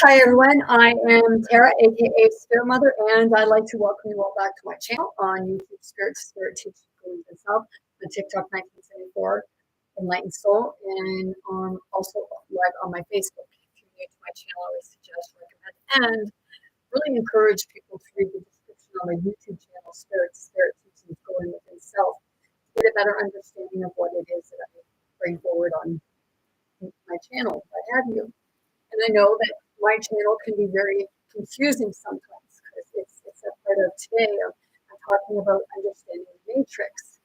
Hi everyone, I am Tara, aka Spirit Mother, and I'd like to welcome you all back to my channel on YouTube, Spirit Teaches Believe Itself, on TikTok 1974, Enlightened Soul, and also live on my Facebook. If you're new to my channel, I would suggest, recommend, and really encourage people to read the description on my YouTube channel, Spirit Teaches Going Within Self, to get a better understanding of what it is that I bring forward on my channel. If I have you. And I know that my channel can be very confusing sometimes because it's a part of today. I'm talking about understanding the matrix.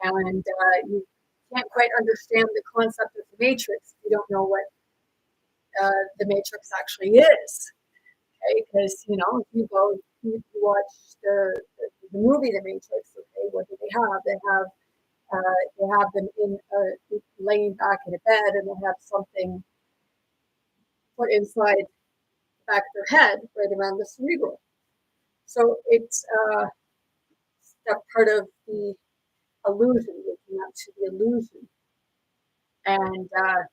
And you can't quite understand the concept of the matrix if you don't know what the matrix actually is. Okay, because if you watch the movie The Matrix, okay, what do they have? They have them in laying back in a bed, and they have something put inside the back of their head, right around the cerebral. So it's that part of the illusion, waking up to the illusion. And I've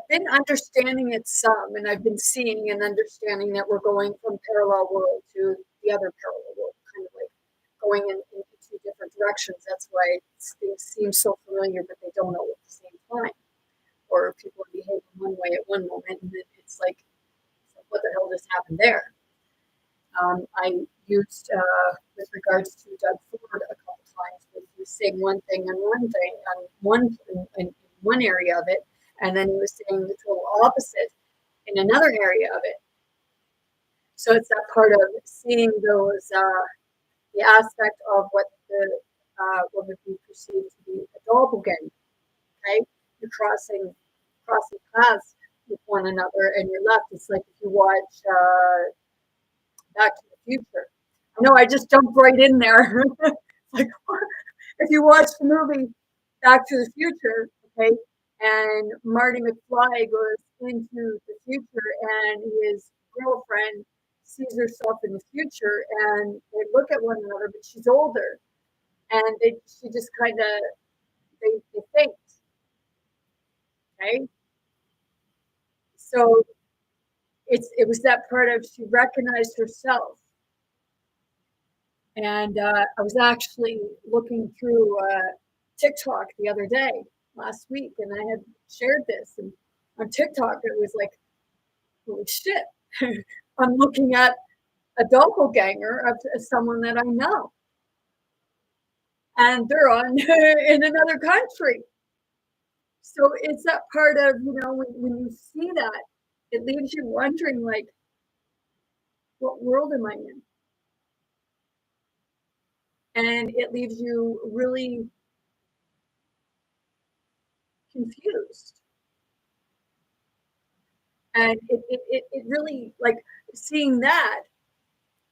been understanding it some, and I've been seeing and understanding that we're going from parallel world to the other parallel world, kind of like going in two different directions. That's why things seem so familiar, but they don't know at the same time. Or people are behaving one way at one moment, and then it's like, what the hell just happened there? I used, with regards to Doug Ford a couple times, where he was saying one thing on one thing, in one area of it, and then he was saying the total opposite in another area of it. So it's that part of seeing those, the aspect of what would be perceived to be a doppelganger. Okay, you're crossing paths with one another, and you're left. It's like if you watch Back to the Future. I know I just jumped right in there. Like, if you watch the movie Back to the Future, okay, and Marty McFly goes into the future and his girlfriend sees herself in the future and they look at one another, but she's older and she just kind of, they faint, okay? So it was that part of she recognized herself. And I was actually looking through TikTok the other day, last week, and I had shared this. And on TikTok, it was like, holy shit, I'm looking at a doppelganger of someone that I know. And they're in another country. So it's that part of, when you see that, it leaves you wondering, like, what world am I in? And it leaves you really confused. And it really, like, seeing that,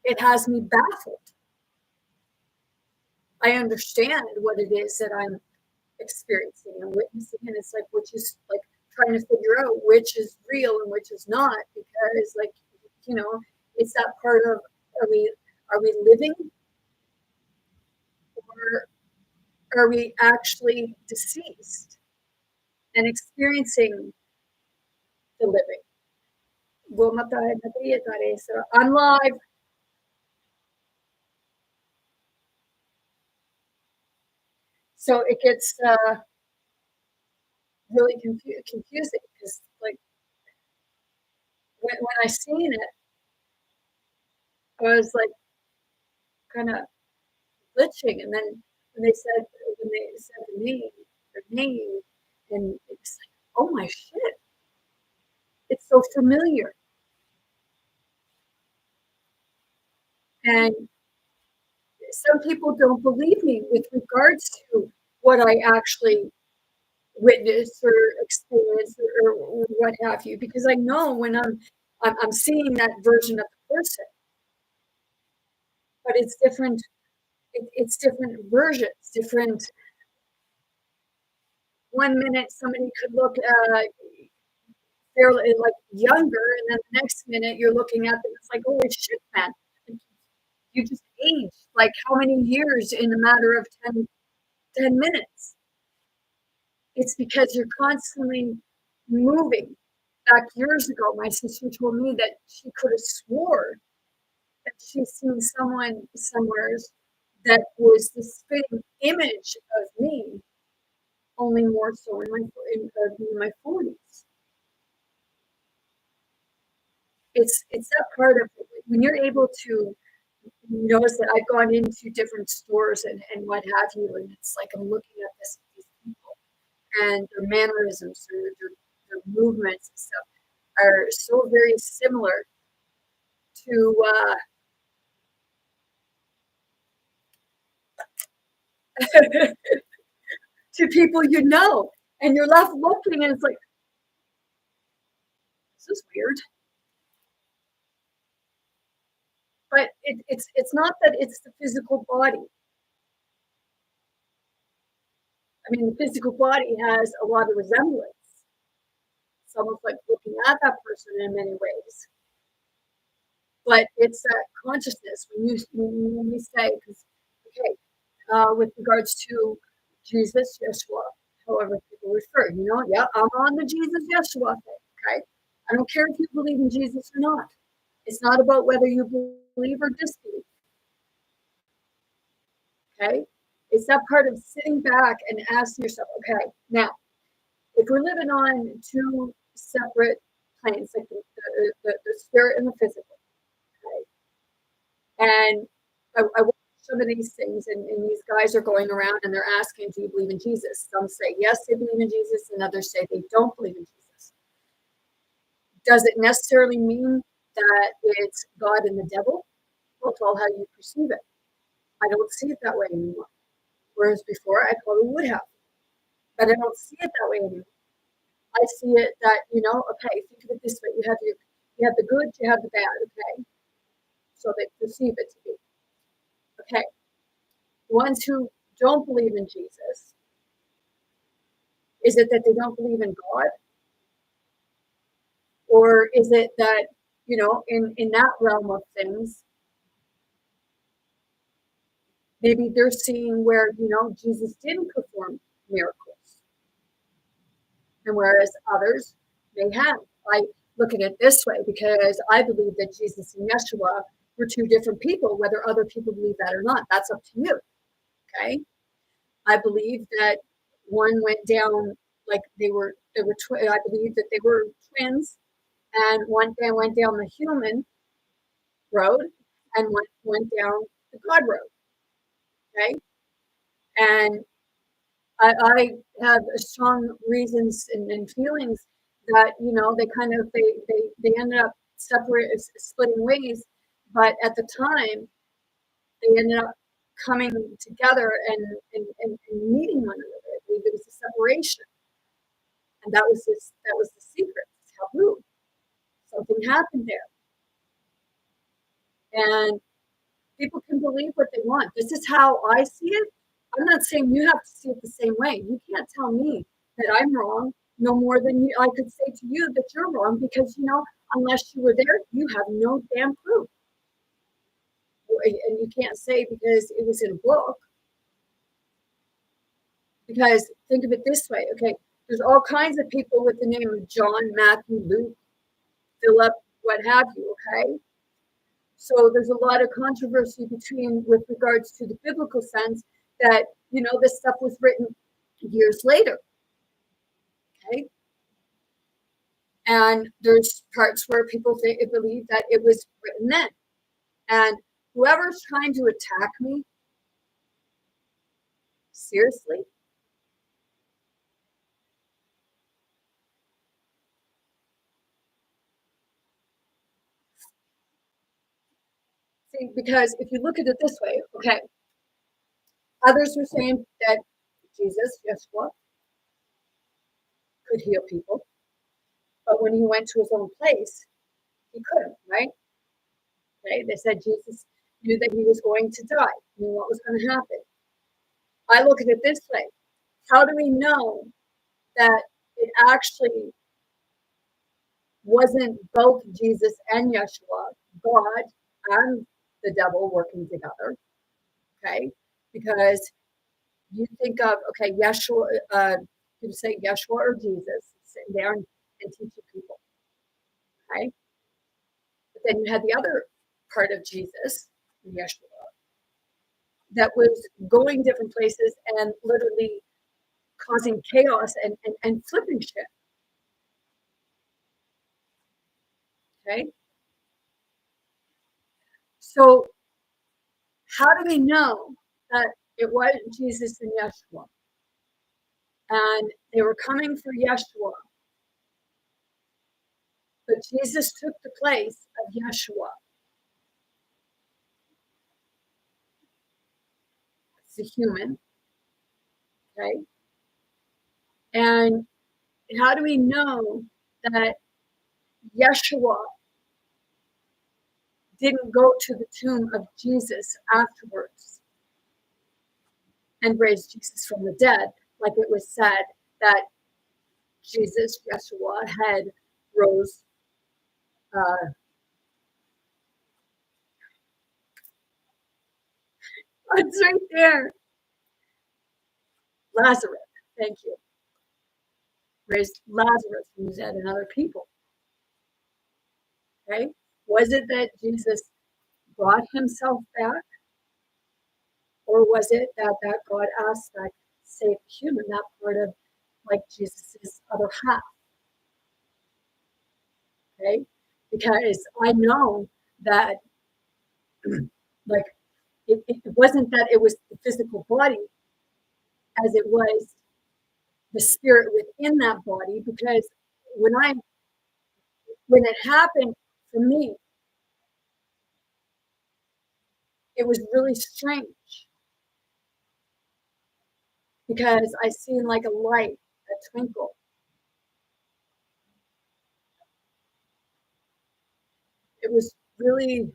it has me baffled. I understand what it is that I'm experiencing and witnessing, and it's like, which is like trying to figure out which is real and which is not, because, like, it's that part of, are we living, or are we actually deceased and experiencing the living? I'm live. So it gets really confusing, because, like, when I seen it, I was like kind of glitching, and then when they said the name, their name, and it's like, oh my shit, it's so familiar. And some people don't believe me with regards to what I actually witnessed or experienced, or what have you, because I know when I'm seeing that version of the person, but it's different. It's different versions, different. One minute somebody could look fairly, like, younger, and then the next minute you're looking at them, it's like, holy shit, man, you just aged like how many years in a matter of 10 minutes. It's because you're constantly moving. Back years ago, my sister told me that she could have swore that she's seen someone somewhere that was the spitting image of me, only more so in my 40s. It's that part of when you're able to notice that I've gone into different stores and what have you, and it's like I'm looking at these people and their mannerisms, their movements and stuff are so very similar to to people you know, and you're left looking, and it's like, this is weird. But it's not that it's the physical body. I mean, the physical body has a lot of resemblance. It's almost like looking at that person in many ways. But it's that consciousness when we say, because okay, with regards to Jesus, Yeshua, however people refer, yeah, I'm on the Jesus Yeshua thing. Okay, I don't care if you believe in Jesus or not. It's not about whether you believe or disbelieve. Okay, it's that part of sitting back and asking yourself, okay, now if we're living on two separate planes, like the spirit and the physical, okay, and I watch some of these things, and these guys are going around and they're asking, do you believe in Jesus? Some say yes, they believe in Jesus, and others say they don't believe in Jesus. Does it necessarily mean that it's God and the devil? Well, it's all how you perceive it. I don't see it that way anymore. Whereas before, I probably would have, but I don't see it that way anymore. I see it that, okay, think of it this way. You have the good, you have the bad, okay? So they perceive it to be. Okay. The ones who don't believe in Jesus, is it that they don't believe in God? Or is it that, in that realm of things, maybe they're seeing where, Jesus didn't perform miracles. And whereas others may have. I look at it this way because I believe that Jesus and Yeshua were two different people, whether other people believe that or not. That's up to you. Okay. I believe that one went down like I believe that they were twins, and one went down the human road and one went down the God road. Okay. And I have strong reasons and feelings that they kind of they ended up splitting ways, but at the time they ended up coming together and meeting one another. I believe there was a separation, and that was the secret, taboo. Something happened there, and people can believe what they want. This is how I see it. I'm not saying you have to see it the same way. You can't tell me that I'm wrong no more than I could say to you that you're wrong because, unless you were there, you have no damn proof. And you can't say because it was in a book. Because think of it this way, okay, there's all kinds of people with the name of John, Matthew, Luke, Philip, what have you, okay? So there's a lot of controversy with regards to the biblical sense that, this stuff was written years later. Okay. And there's parts where people believe that it was written then. And whoever's trying to attack me, seriously, see, because if you look at it this way, okay, others were saying that Jesus, Yeshua, could heal people, but when he went to his own place, he couldn't, right? Okay, they said Jesus knew that he was going to die, knew what was going to happen. I look at it this way. How do we know that it actually wasn't both Jesus and Yeshua, God and the devil working together? Okay, because you think of Yeshua, you say Yeshua or Jesus sitting there and teaching people. okay? But then you had the other part of Jesus, Yeshua, that was going different places and literally causing chaos and flipping shit, okay? So how do we know that it was Jesus and Yeshua? And they were coming for Yeshua, but Jesus took the place of Yeshua. It's a human, okay? And how do we know that Yeshua didn't go to the tomb of Jesus afterwards and raise Jesus from the dead, like it was said that Jesus, Yeshua, had rose. It's right there. Lazarus, thank you. Raised Lazarus from the dead and other people. Okay? Was it that Jesus brought himself back? Or was it that God asked that save human, that part of like Jesus's other half? Okay? Because I know that like it wasn't that it was the physical body as it was the spirit within that body, because when I when it happened for me, it was really strange because I seen like a light, a twinkle. It was really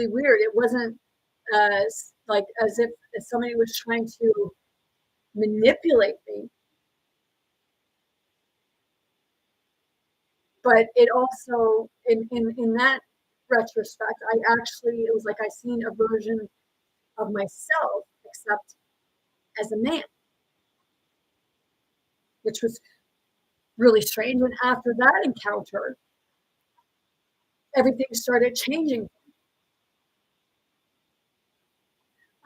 weird. It wasn't like as if somebody was trying to manipulate me, but it also in that retrospect, I actually it was like I seen a version of myself, except as a man, which was really strange. And after that encounter, everything started changing.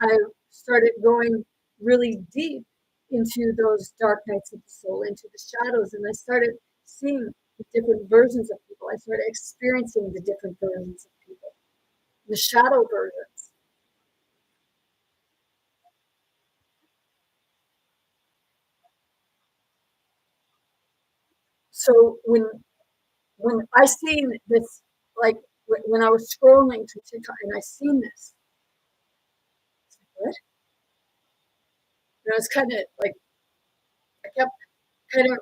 I started going really deep into those dark nights of the soul, into the shadows, and I started seeing the different versions of people. I started experiencing the different versions of people, the shadow versions. So when I seen this, like when I was scrolling to TikTok and I seen this, what? And I was kind of like I kept kind of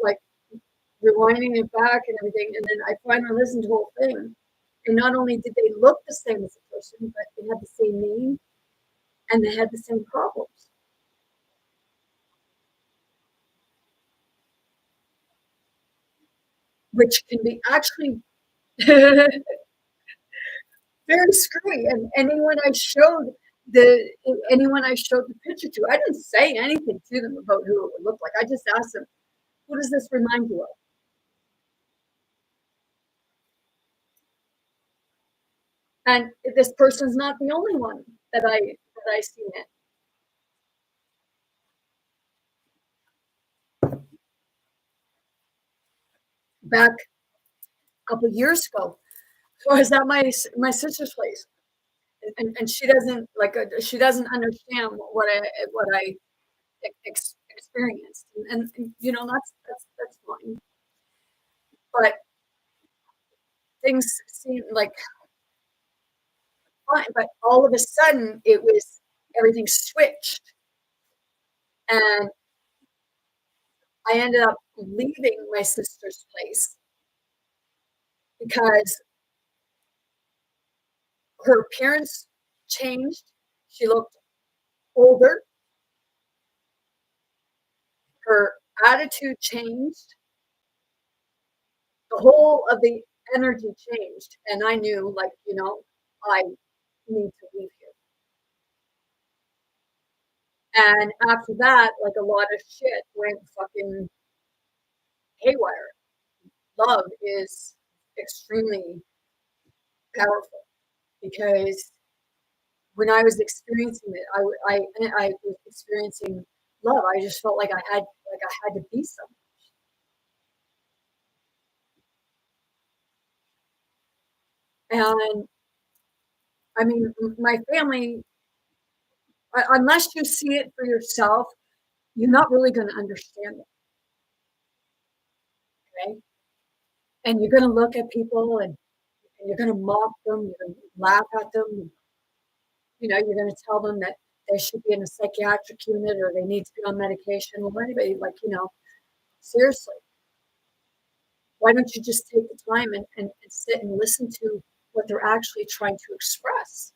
like rewinding it back and everything, and then I finally listened to the whole thing. And not only did they look the same as a person, but they had the same name and they had the same problems, which can be actually very screwy. And the anyone I showed the picture to, I didn't say anything to them about who it would look like. I just asked them, "Who does this remind you of?" And this person's not the only one that I seen it back a couple of years ago. So I was at my sister's place, and she doesn't like she doesn't understand what I experienced, and you know that's fine. But things seemed like fine, but all of a sudden it was everything switched, and I ended up leaving my sister's place because her appearance changed. She looked older. Her attitude changed. The whole of the energy changed, and I knew, like, I need to leave here. And after that, like a lot of shit went fucking haywire. love is extremely powerful because when I was experiencing it, I was experiencing love. I just felt like I had to be someone. And I mean, my family, unless you see it for yourself, you're not really going to understand it, okay? And you're going to look at people and you're going to mock them, you're going to laugh at them. You know, you're going to tell them that they should be in a psychiatric unit or they need to be on medication or anybody. Like, seriously, why don't you just take the time and sit and listen to what they're actually trying to express?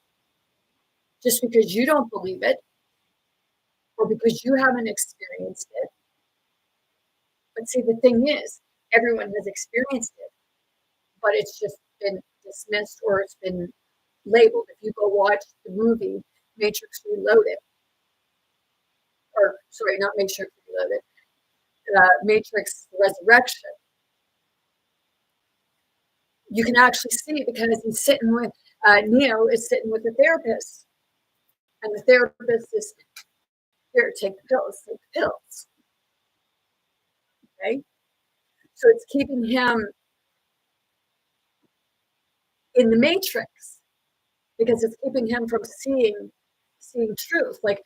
Just because you don't believe it or because you haven't experienced it. But see, the thing is, everyone has experienced it, but it's just been dismissed or it's been labeled. If you go watch the movie Matrix Reloaded, or sorry, not Matrix Reloaded, Matrix Resurrection, you can actually see because he's sitting with Neo is sitting with the therapist, and the therapist is here, take the pills, take the pills. Okay, so it's keeping him in the matrix because it's keeping him from seeing truth. Like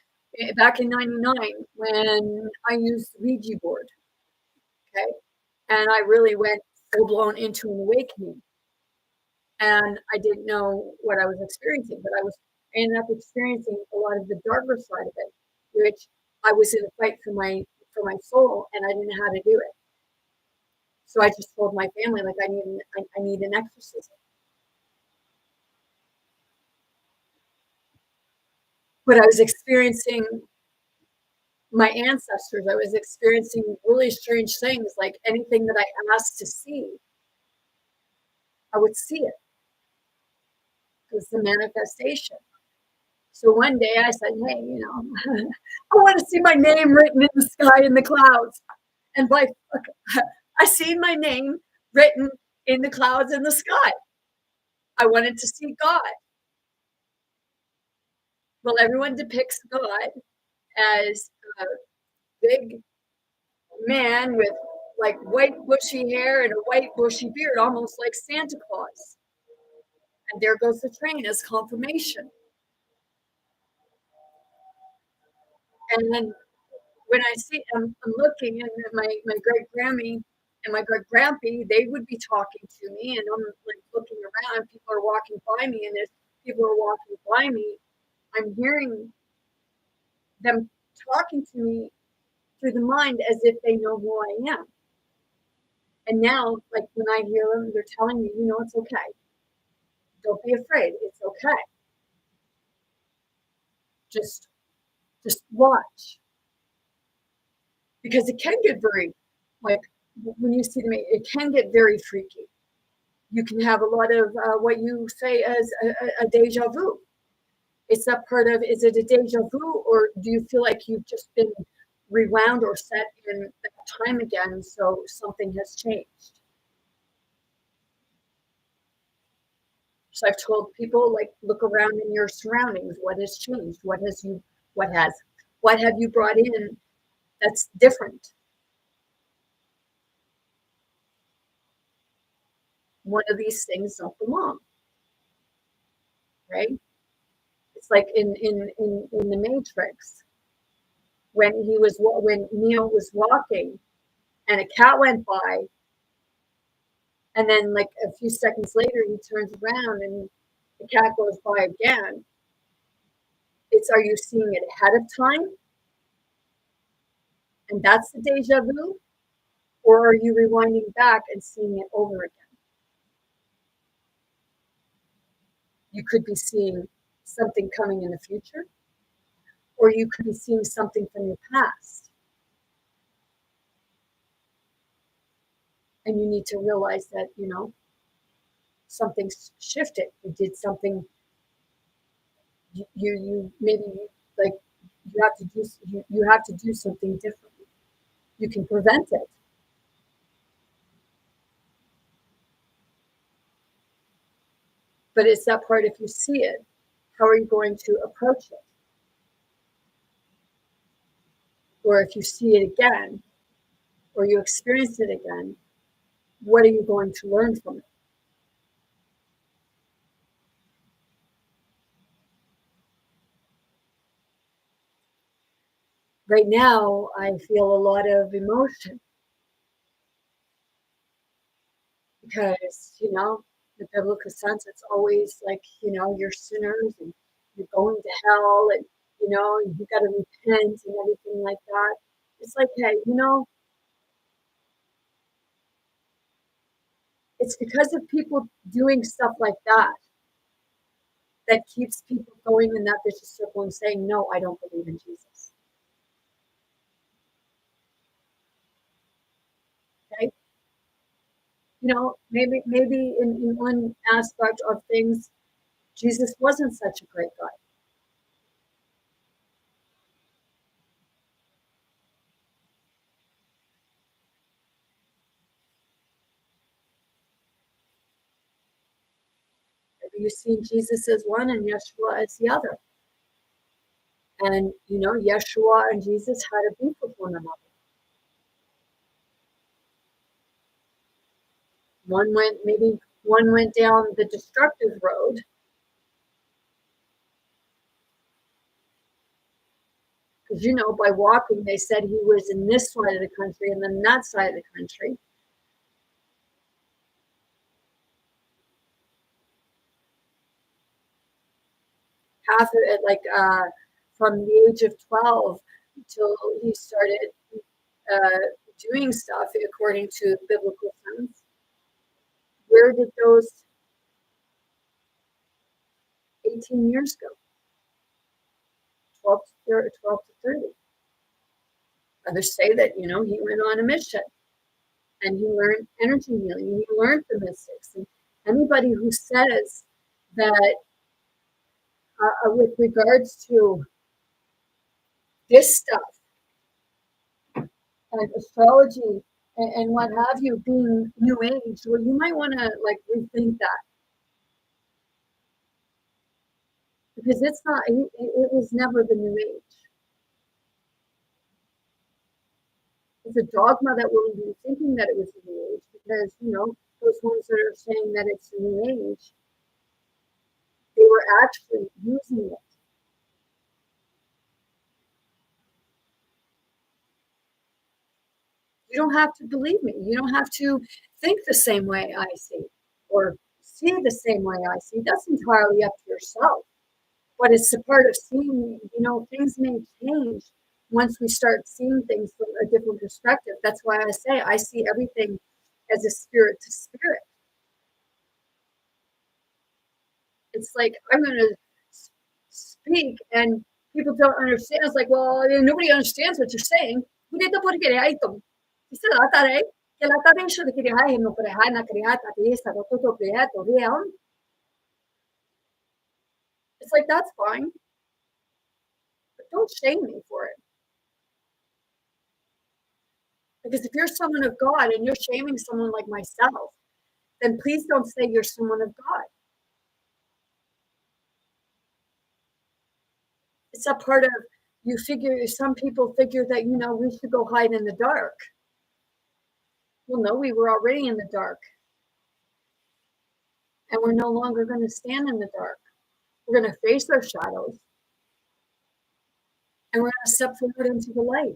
back in '99 when I used the Ouija board, okay, and I really went full blown into an awakening, and I didn't know what I was experiencing, but I ended up experiencing a lot of the darker side of it, which I was in a fight for my soul, and I didn't know how to do it. So I just told my family like I need an exorcism. But I was experiencing my ancestors. I was experiencing really strange things, like anything that I asked to see, I would see it. It was the manifestation. So one day I said, hey, I want to see my name written in the sky in the clouds. And I seen my name written in the clouds in the sky. I wanted to see God. Well, everyone depicts God as a big man with like white bushy hair and a white bushy beard, almost like Santa Claus. And there goes the train as confirmation. And then when I see, I'm looking, and my great Grammy and my great Grampy, they would be talking to me, and I'm like looking around. People are walking by me, and as people are walking by me, I'm hearing them talking to me through the mind as if they know who I am. And now, like when I hear them, they're telling me, it's okay. Don't be afraid. It's okay. Just just watch because it can get very like when you see me, it can get very freaky. You can have a lot of what you say as a deja vu. It's that part of is it a deja vu or do you feel like you've just been rewound or set in that time again so something has changed? So I've told people like look around in your surroundings. What has changed? What has what have you brought in that's different? One of these things don't belong, right? It's like in the Matrix when Neo was walking and a cat went by, and then like a few seconds later he turns around and the cat goes by again. It's are you seeing it ahead of time, and that's the deja vu, or are you rewinding back and seeing it over again? You could be seeing something coming in the future, or you could be seeing something from your past, and you need to realize that something's shifted. You did something. You maybe like you have to do something different. You can prevent it. But it's that part, if you see it, how are you going to approach it? Or if you see it again, or you experience it again, what are you going to learn from it? Right now, I feel a lot of emotion because, the biblical sense, it's always like, you're sinners and you're going to hell and, you got to repent and everything like that. It's like, hey, it's because of people doing stuff like that that keeps people going in that vicious circle and saying, no, I don't believe in Jesus. Okay? Maybe in one aspect of things, Jesus wasn't such a great guy. Maybe you see Jesus as one and Yeshua as the other. And, Yeshua and Jesus had a beef with one another. Maybe one went down the destructive road. Because, by walking, they said he was in this side of the country and then that side of the country. Half of it, like from the age of 12 until he started uh, doing stuff according to biblical sense. Where did those 18 years go? 12 to 30. Others say that, he went on a mission and he learned energy healing. He learned the mystics. And anybody who says that with regards to this stuff and astrology and what have you being new age, well, you might want to like rethink that because it's not. It was never the new age. It's a dogma that we're even thinking that it was the new age because those ones that are saying that it's the new age, they were actually using it. You don't have to believe me. You don't have to think the same way I see or see the same way I see. That's entirely up to yourself. But it's a part of seeing, things may change once we start seeing things from a different perspective. That's why I say I see everything as a spirit to spirit. It's like I'm going to speak and people don't understand. It's like, well, nobody understands what you're saying. It's like, that's fine, but don't shame me for it. Because if you're someone of God and you're shaming someone like myself, then please don't say you're someone of God. It's a part of some people figure that, we should go hide in the dark. Well, no, we were already in the dark. And we're no longer going to stand in the dark. We're going to face our shadows. And we're going to step forward into the light.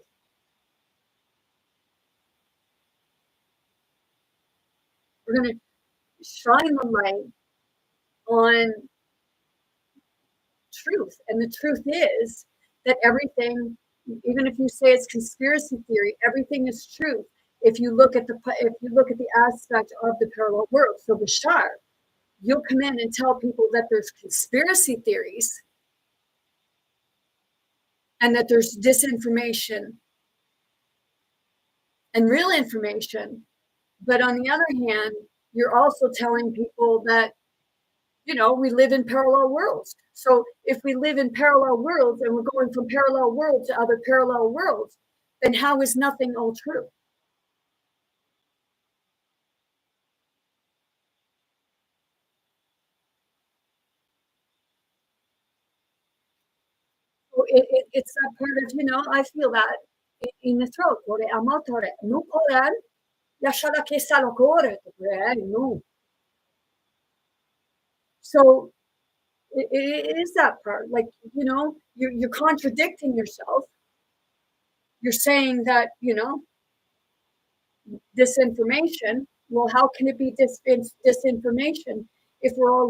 We're going to shine the light on truth. And the truth is that everything, even if you say it's conspiracy theory, everything is truth. If you look at the aspect of the parallel world, so Bashar, you'll come in and tell people that there's conspiracy theories and that there's disinformation and real information. But on the other hand, you're also telling people that, we live in parallel worlds. So if we live in parallel worlds and we're going from parallel world to other parallel worlds, then how is nothing all true? it's that part of, I feel that in the throat. Kore amatore. No koren. Yashara kesalo kore. No. So it is that part. Like, you're contradicting yourself. You're saying that, disinformation. Well, how can it be disinformation if we're all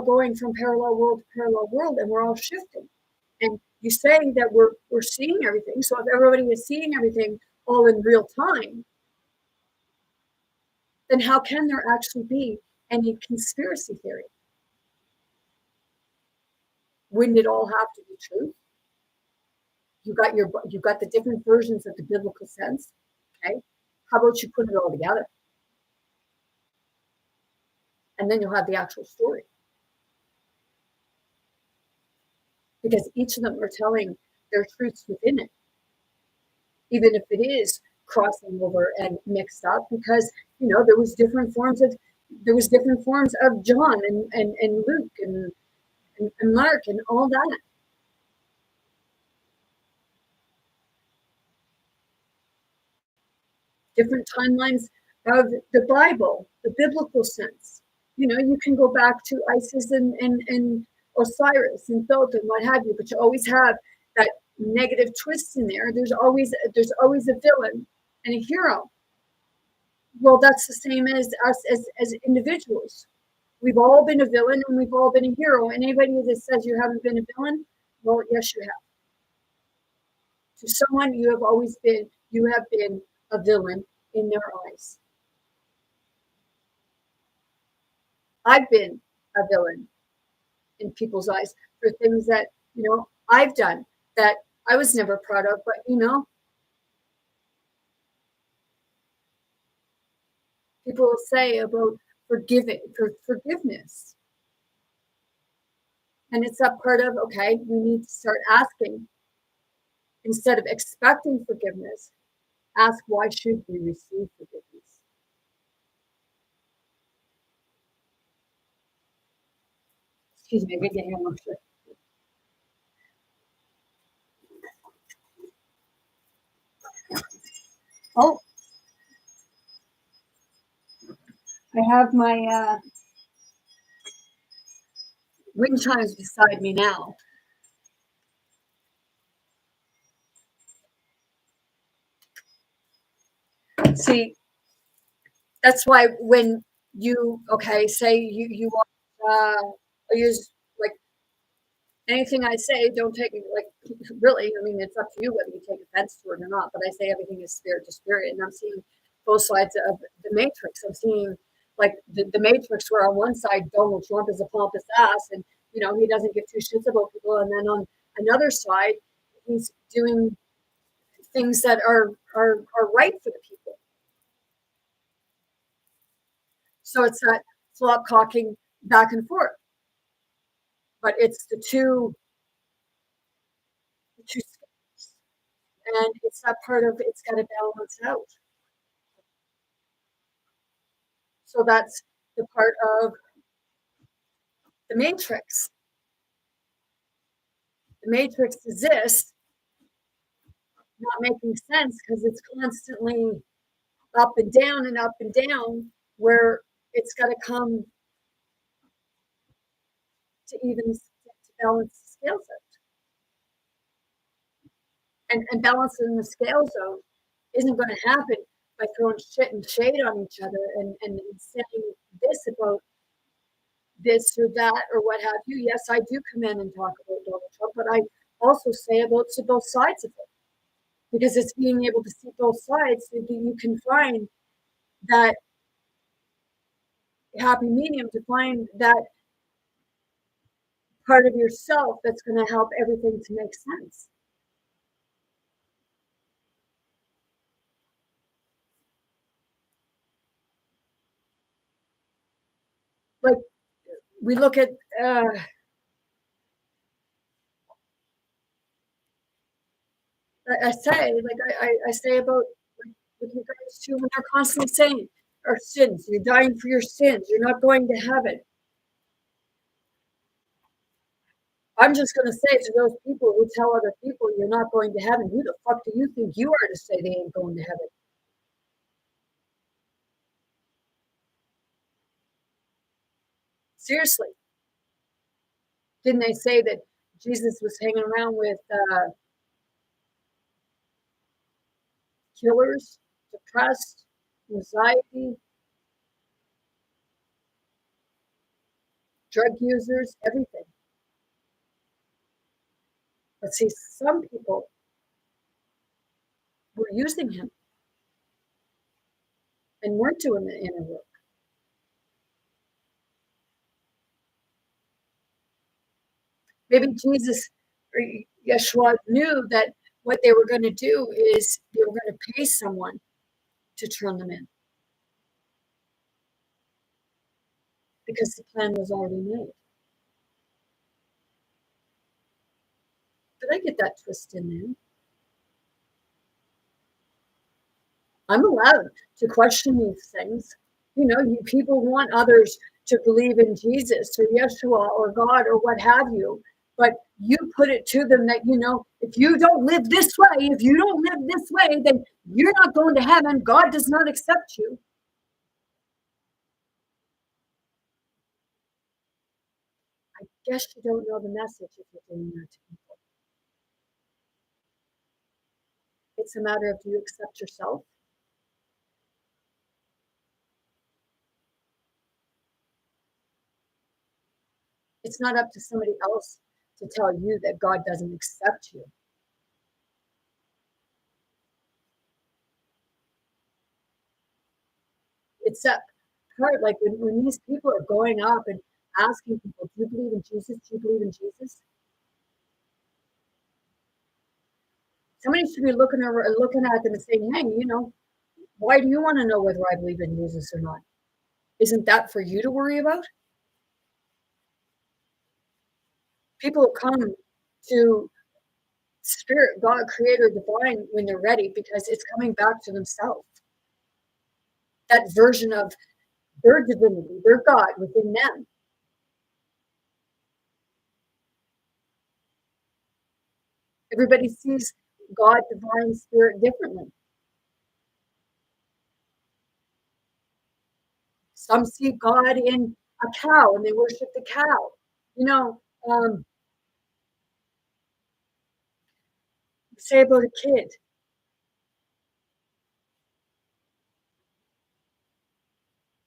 going from parallel world to parallel world and we're all shifting? And you say that we're seeing everything. So if everybody is seeing everything all in real time, then how can there actually be any conspiracy theory? Wouldn't it all have to be true? You got the different versions of the biblical sense. Okay. How about you put it all together? And then you'll have the actual story. Because each of them are telling their truths within it, even if it is crossing over and mixed up, because there was different forms of John and Luke and Mark and all that. Different timelines of the Bible, the biblical sense. You can go back to Isis and Osiris and Thoth and what have you, but you always have that negative twist in there. There's always a villain and a hero. Well, that's the same as us as individuals. We've all been a villain and we've all been a hero. And anybody that says you haven't been a villain, well, yes, you have. To someone, you have been a villain in their eyes. I've been a villain in people's eyes for things that, I've done that I was never proud of, but people will say about forgiveness. And it's that part of, okay, we need to start asking, instead of expecting forgiveness, ask, why should we receive forgiveness? Excuse me, I get your hand shit. Oh, I have my wind chimes beside me now. See, that's why when say you use like anything I say, don't take it like really. I mean, it's up to you whether you take offense to it or not. But I say everything is spirit to spirit, and I'm seeing both sides of the matrix. I'm seeing like the matrix, where on one side Donald Trump is a pompous ass, and he doesn't give two shits about people, and then on another side, he's doing things that are right for the people. So it's that flop cocking back and forth. But it's the two scales. And it's that part of it's got to balance out. So that's the part of the matrix. The matrix exists, not making sense because it's constantly up and down, where it's got to come to even to balance the scales out. And balancing the scales out isn't going to happen by throwing shit and shade on each other and saying this about this or that or what have you. Yes, I do come in and talk about Donald Trump, but I also say about both sides of it, because it's being able to see both sides so that you can find that happy medium, to find that part of yourself that's going to help everything to make sense. Like we look at I say, like I say about, like, with regards to when they're constantly saying our sins, you're dying for your sins, you're not going to heaven. I'm just going to say to those people who tell other people you're not going to heaven, who the fuck do you think you are to say they ain't going to heaven? Seriously. Didn't they say that Jesus was hanging around with killers, depressed, anxiety, drug users, everything? But see, some people were using him and weren't doing the inner work. Maybe Jesus or Yeshua knew that what they were going to do is they were going to pay someone to turn them in because the plan was already made. But I get that twist in there. I'm allowed to question these things. You know, you people want others to believe in Jesus or Yeshua or God or what have you, but you put it to them that, you know, if you don't live this way, if you don't live this way, then you're not going to heaven. God does not accept you. I guess you don't know the message if you're doing that to people. It's a matter of do you accept yourself? It's not up to somebody else to tell you that God doesn't accept you. It's that part, like when these people are going up and asking people, do you believe in Jesus? Do you believe in Jesus? Somebody should be looking over, looking at them and saying, hey, you know, why do you want to know whether I believe in Jesus or not? Isn't that for you to worry about? People come to spirit, God, creator, divine when they're ready because it's coming back to themselves. That version of their divinity, their God within them. Everybody sees God, divine spirit differently. Some see God in a cow and they worship the cow. You know, say about a kid.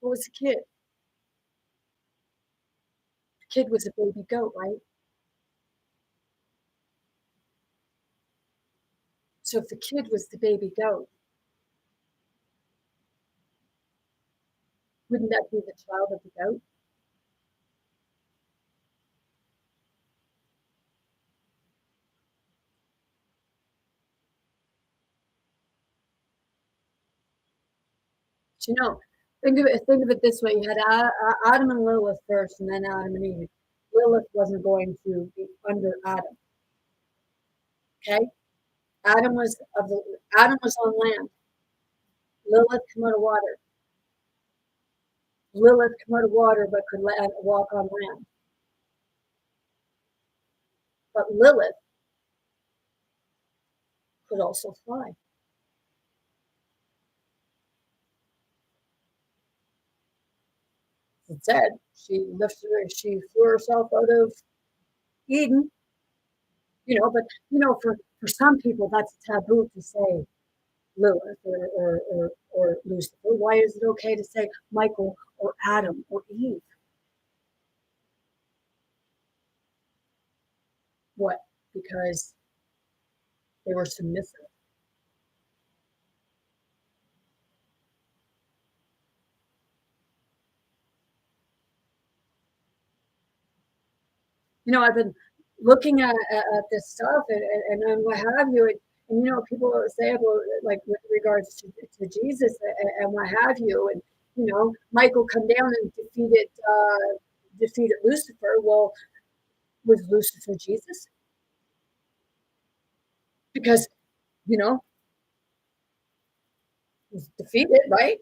What was a kid? The kid was a baby goat, right? So if the kid was the baby goat, wouldn't that be the child of the goat? But, you know, think of it this way: you had Adam and Lilith first, and then Adam and Eve. Lilith wasn't going to be under Adam. Okay, Adam was on land. Lilith came out of water. Lilith came out of water, but could walk on land. But Lilith could also fly. Instead, she flew herself out of Eden, you know, but for some people that's taboo to say Lilith or Lucifer. Why is it okay to say Michael or Adam or Eve? What? Because they were submissive. You know, I've been looking at this stuff and what have you, and you know, people say about like with regards to Jesus and what have you, and you know, Michael come down and defeated Lucifer. Well, was Lucifer Jesus? Because you know, he's defeated, right?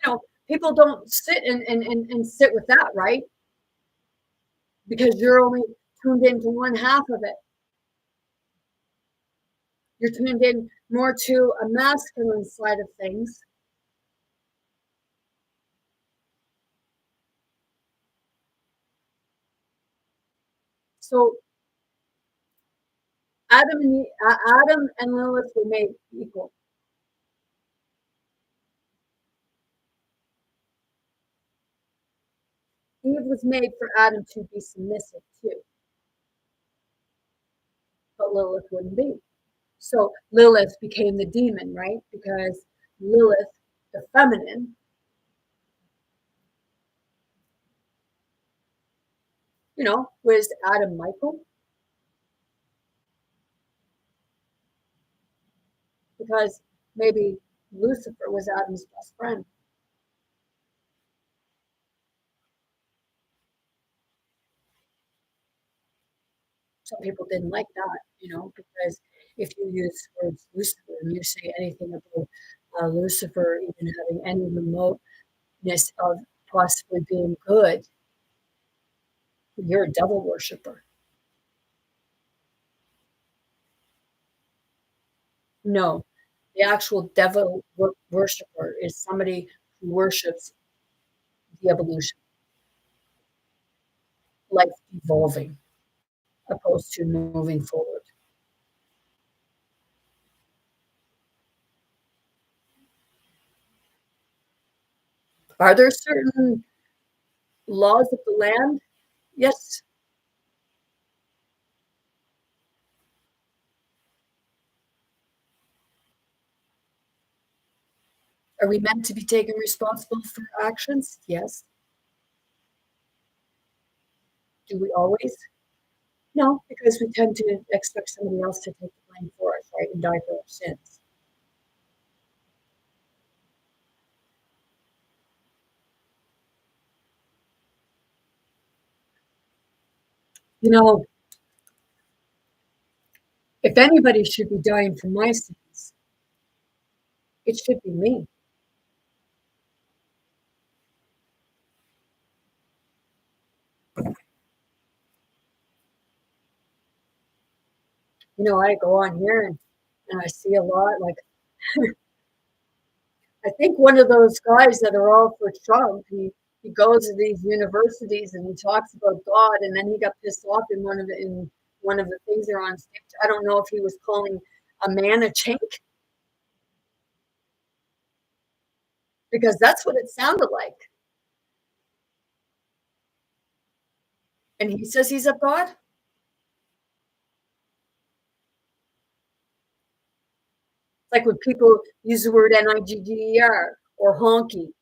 You know, People don't sit and sit with that, right? Because you're only tuned into one half of it. You're tuned in more to a masculine side of things. So Adam and Lilith were made equal. Eve was made for Adam to be submissive to, but Lilith wouldn't be. So Lilith became the demon, right? Because Lilith, the feminine, was Adam Michael? Because maybe Lucifer was Adam's best friend. Some people didn't like that, because if you use words Lucifer and you say anything about Lucifer even having any remoteness of possibly being good, you're a devil worshiper. No, the actual devil worshiper is somebody who worships the evolution, life evolving, opposed to moving forward. Are there certain laws of the land? Yes. Are we meant to be taken responsible for actions? Yes. Do we always? No, because we tend to expect somebody else to take the blame for us, right, and die for our sins. You know, if anybody should be dying for my sins, it should be me. I go on here and I see a lot. Like, I think one of those guys that are all for Trump, he goes to these universities and he talks about God, and then he got pissed off in one of the things they're on stage. I don't know if he was calling a man a chink, because that's what it sounded like. And he says he's of God. It's like when people use the word nigger or honky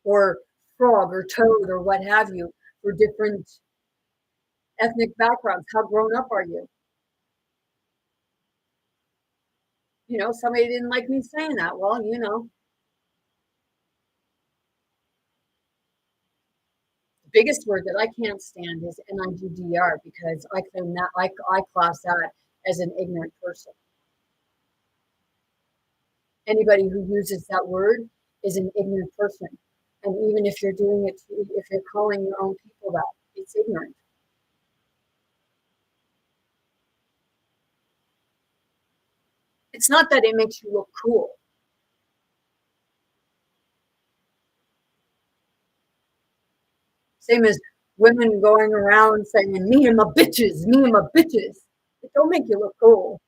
or frog or toad or what have you for different ethnic backgrounds. How grown up are you? Somebody didn't like me saying that. Well, the biggest word that I can't stand is nigger, because I claim that I class that as an ignorant person. Anybody who uses that word is an ignorant person. And even if you're doing it, if you're calling your own people that, it's ignorant. It's not that it makes you look cool. Same as women going around saying, me and my bitches, me and my bitches. It don't make you look cool.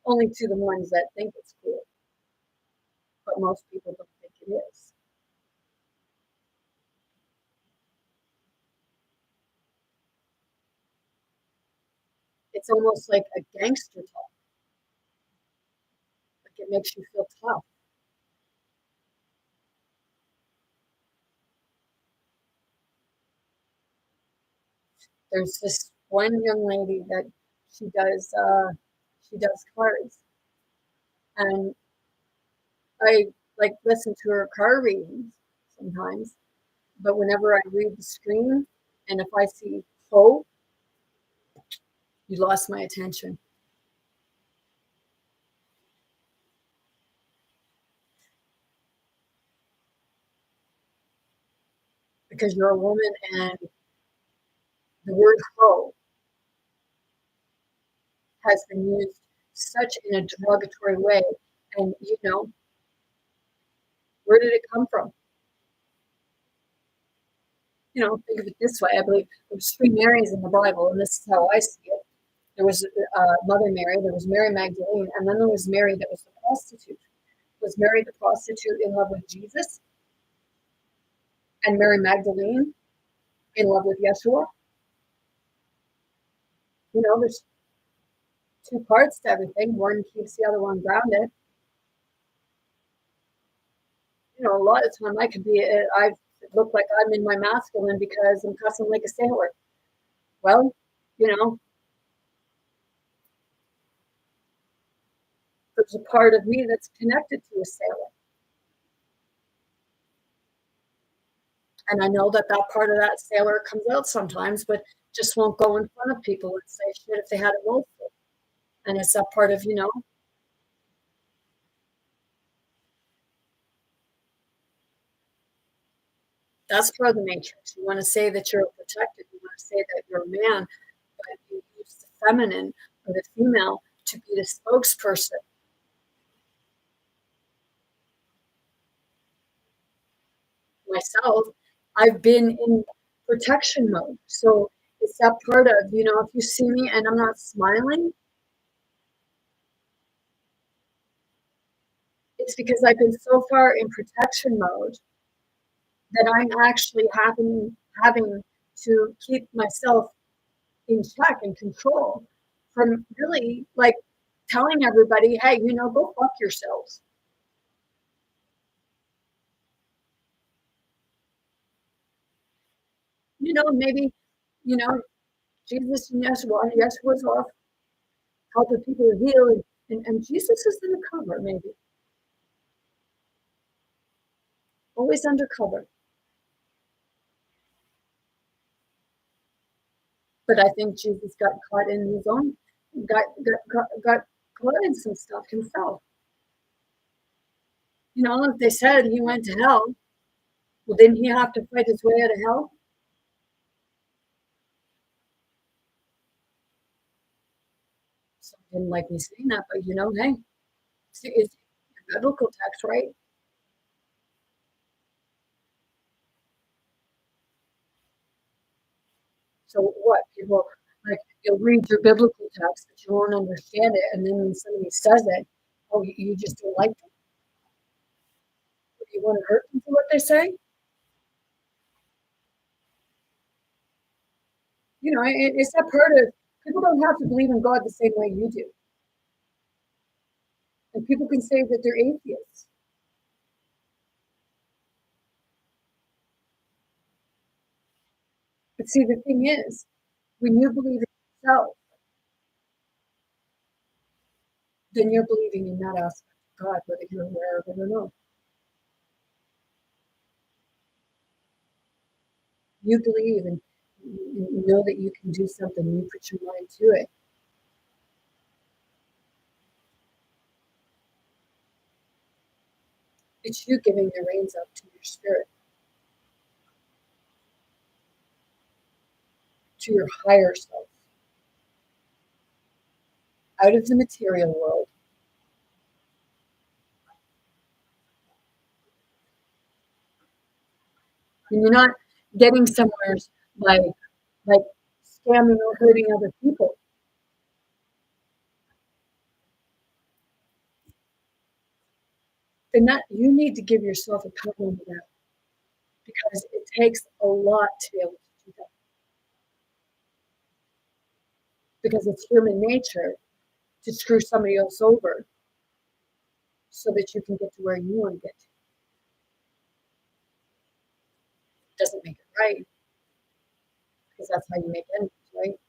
Only to the ones that think it's cool. But most people don't think it is. It's almost like a gangster talk. Like, it makes you feel tough. There's this one young lady that she does cards, and I like listen to her card readings sometimes. But whenever I read the screen, and if I see hope, you lost my attention. because you're a woman and the word hoe has been used such in a derogatory way. And, where did it come from? Think of it this way. I believe there's three Marys in the Bible, and this is how I see it. There was Mother Mary, there was Mary Magdalene, and then there was Mary that was the prostitute. Was Mary the prostitute in love with Jesus? And Mary Magdalene in love with Yeshua? There's two parts to everything. One keeps the other one grounded. A lot of time I look like I'm in my masculine because I'm cussing like a sailor. Well, there's a part of me that's connected to a sailor. And I know that part of that sailor comes out sometimes, but just won't go in front of people and say shit if they had a mouthful. And it's that part of, that's part of the matrix. You want to say that you're protected. You want to say that you're a man, but you use the feminine or the female to be the spokesperson. Myself, I've been in protection mode. So it's that part of, if you see me and I'm not smiling, it's because I've been so far in protection mode that I'm actually having to keep myself in check and control from really like telling everybody, hey, go fuck yourselves. Maybe, Jesus and Yeshua was off helping people to heal, and Jesus is in the cover, maybe. Always undercover. But I think Jesus got caught in his own, got caught in some stuff himself. If they said he went to hell, well, didn't he have to fight his way out of hell? Some didn't like me saying that, but hey, it's biblical text, right? So what? People like you'll read your biblical text, but you won't understand it, and then when somebody says it, oh, you just don't like them. Do you want to hurt them for what they say? It's that part of people don't have to believe in God the same way you do, and people can say that they're atheists. But see, the thing is, when you believe in yourself, then you're believing in that aspect of God, whether you're aware of it or not. You believe and you know that you can do something, you put your mind to it. It's you giving the reins up to your spirit, to your higher self, out of the material world. And you're not getting somewhere by like scamming or hurting other people. And that you need to give yourself a pat on the back because it takes a lot to be able to do that. Because it's human nature to screw somebody else over so that you can get to where you want to get to. It doesn't make it right because that's how you make enemies, right?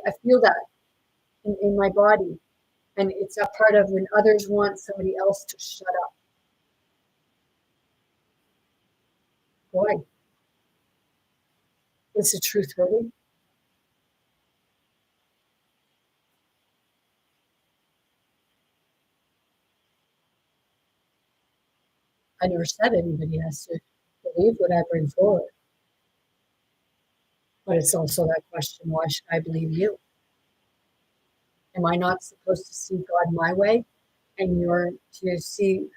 I feel that in my body. And it's a part of when others want somebody else to shut up. Boy, is the truth really? I never said anybody has to believe what I bring forward. But it's also that question, why should I believe you? Am I not supposed to see God my way and you're to see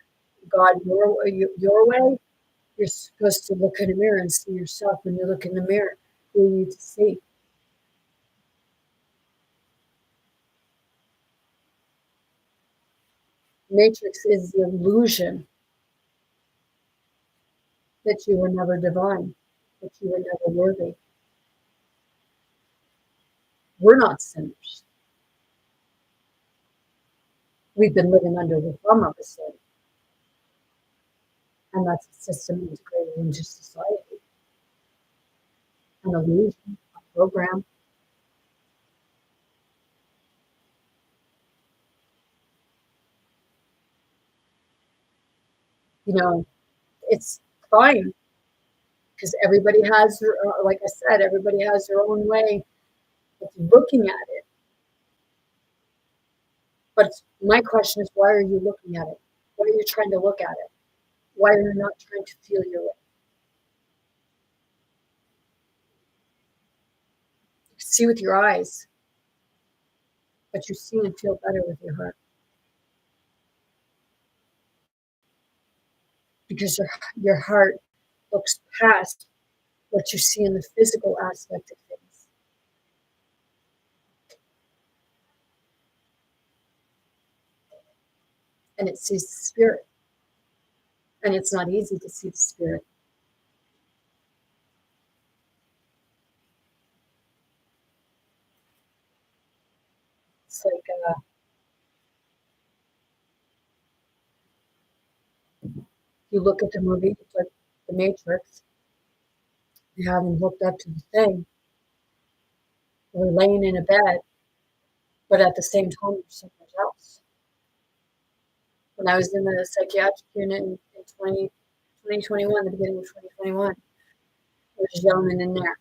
God your way? You're supposed to look in the mirror and see yourself. When you look in the mirror, who are you to see? Matrix is the illusion that you were never divine, that you were never worthy. We're not sinners. We've been living under the thumb of a sin. And that's a system integrated into society, an illusion, a program. You know, it's fine because everybody has their, like I said, everybody has their own way of looking at it. But my question is, why are you looking at it? Why are you trying to look at it? Why are you not trying to feel your way? You see with your eyes, but you see and feel better with your heart because your heart looks past what you see in the physical aspect of things. And it sees the spirit. And it's not easy to see the spirit. It's like you look at the movie, it's like The Matrix, you have him hooked up to the thing, or laying in a bed, but at the same time, you're somewhere else. When I was in the psychiatric unit in 2021, the beginning of 2021, there was a gentleman in there,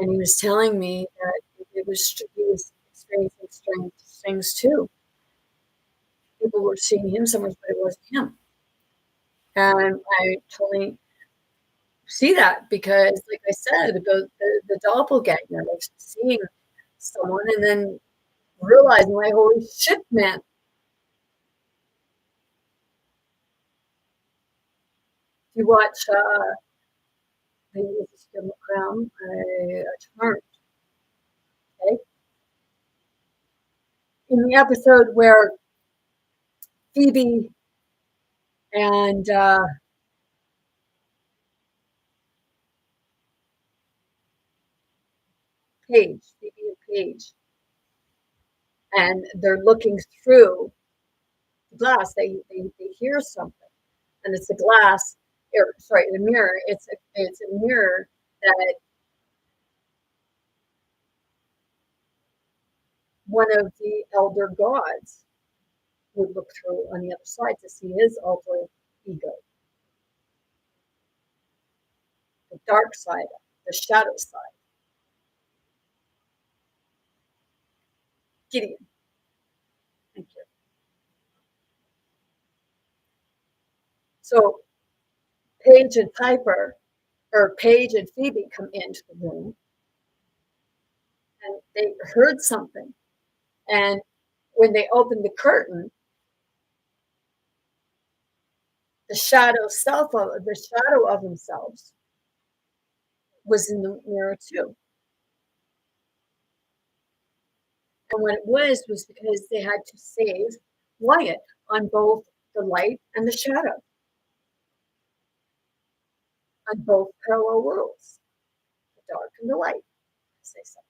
and he was telling me that he was experiencing strange things too. People were seeing him so much, but it wasn't him. And I totally see that because, like I said, the doppelganger, like seeing someone and then realizing, like, holy shit, man. If you watch, maybe this is Jim Crown, Charmed, okay? In the episode where Phoebe and Phoebe and Paige, and they're looking through the glass, they hear something, and it's a glass, or sorry, the mirror. It's a mirror that one of the elder gods would look through on the other side to see his alter ego, the dark side, the shadow side. Gideon, thank you. So Paige and Piper, or Paige and Phoebe, come into the room and they heard something. And when they opened the curtain, the shadow of themselves was in the mirror too. And what it was because they had to save Wyatt on both the light and the shadow, on both parallel worlds, the dark and the light, as they say.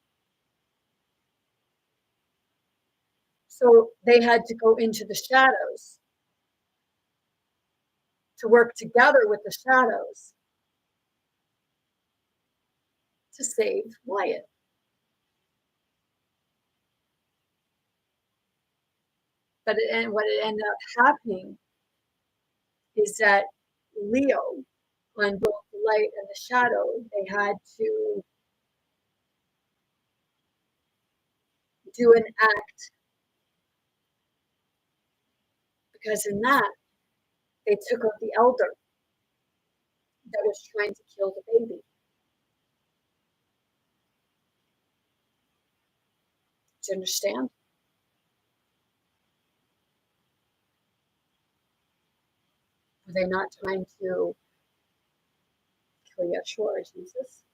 So they had to go into the shadows to work together with the shadows to save Wyatt. But what it ended up happening is that Leo, on both the light and the shadow, they had to do an act because in that They took out the elder that was trying to kill the baby. Do you understand? Were they not trying to kill Yeshua or Jesus?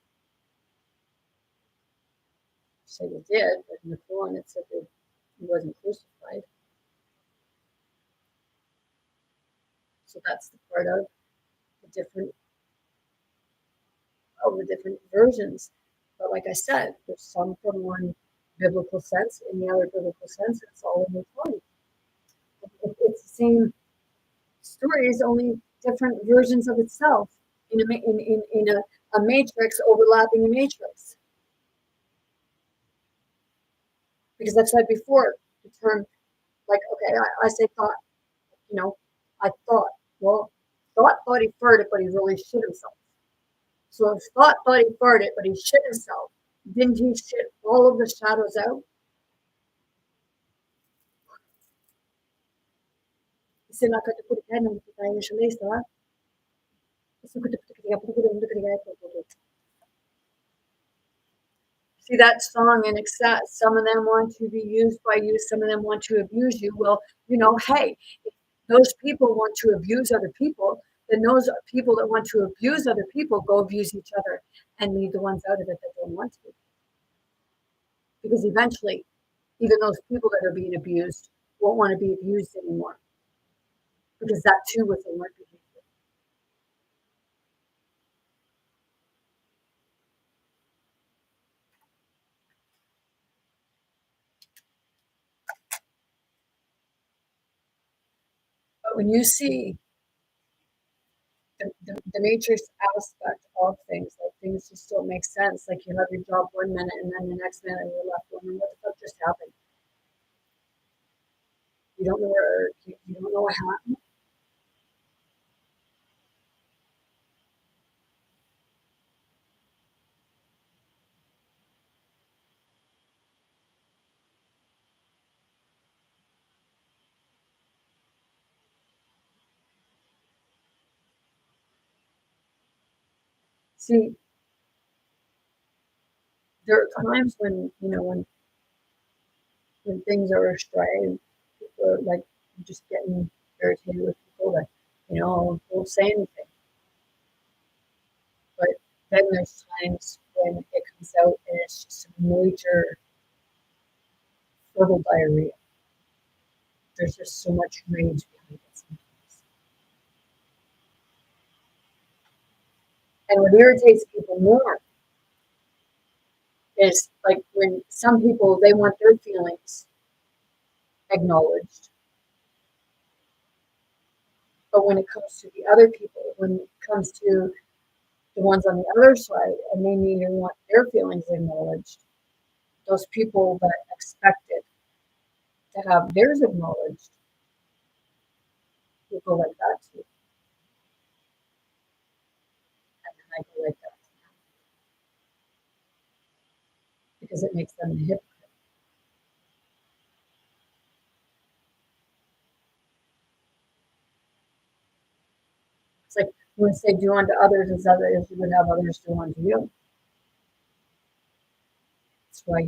Say they did, but in the Quran it said that he wasn't crucified. So that's the part of the different versions. But like I said, there's some from one biblical sense, in the other biblical sense, it's all in the Torah. It's the same story, it's only different versions of itself in a matrix overlapping a matrix. Because I've said before, the term, like, okay, I say thought, I thought, well, thought he farted, but he really shit himself. So if thought he farted, but he shit himself, didn't he shit all of the shadows out? Se la kata put pen on the initially, so see that song in excess. Some of them want to be used by you, some of them want to abuse you. Well, hey, if those people want to abuse other people, then those people that want to abuse other people go abuse each other and leave the ones out of it that don't want to. Because eventually, even those people that are being abused won't want to be abused anymore. Because that too was a learned behavior. But when you see the matrix aspect of things, like things just don't make sense. Like you have your job one minute and then the next minute you're left wondering what the fuck just happened. You don't know you don't know what happened. See, there are times when when things are astray, people are like just getting irritated with people that won't say anything. But then there's times when it comes out and it's just a major verbal diarrhea. There's just so much rage behind it sometimes. And what irritates people more is like when some people they want their feelings acknowledged, but when it comes to the other people, when it comes to the ones on the other side, and they need and want their feelings acknowledged, those people that expected to have theirs acknowledged will go like that too, and then I go like that because it makes them a hypocrite. It's like you would say, "Do unto others as others you would have others do unto you." That's why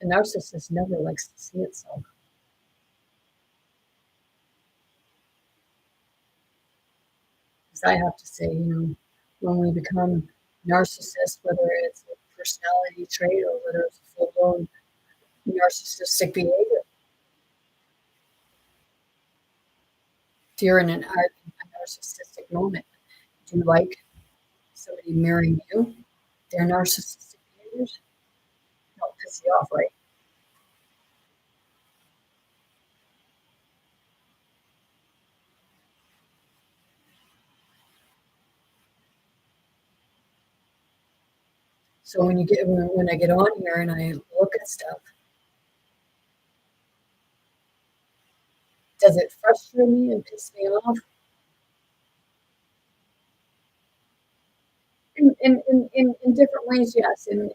a narcissist never likes to see itself. Because I have to say, when we become narcissists, whether it's a personality trait or whether it's a full blown narcissistic behavior, if you're in a narcissistic moment, do you like somebody marrying you? Their narcissistic behaviors don't piss you off, right? So when I get on here and I look at stuff, does it frustrate me and piss me off? In different ways, yes, in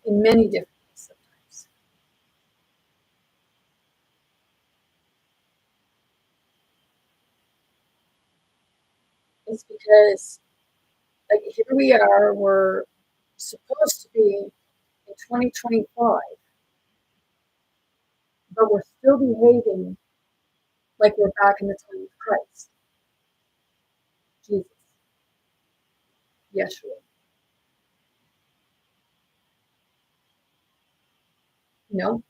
many different ways sometimes. It's because, like, here we are, we're supposed to be in 2025, but we're still behaving like we're back in the time of Christ, Jesus, Yeshua. You know,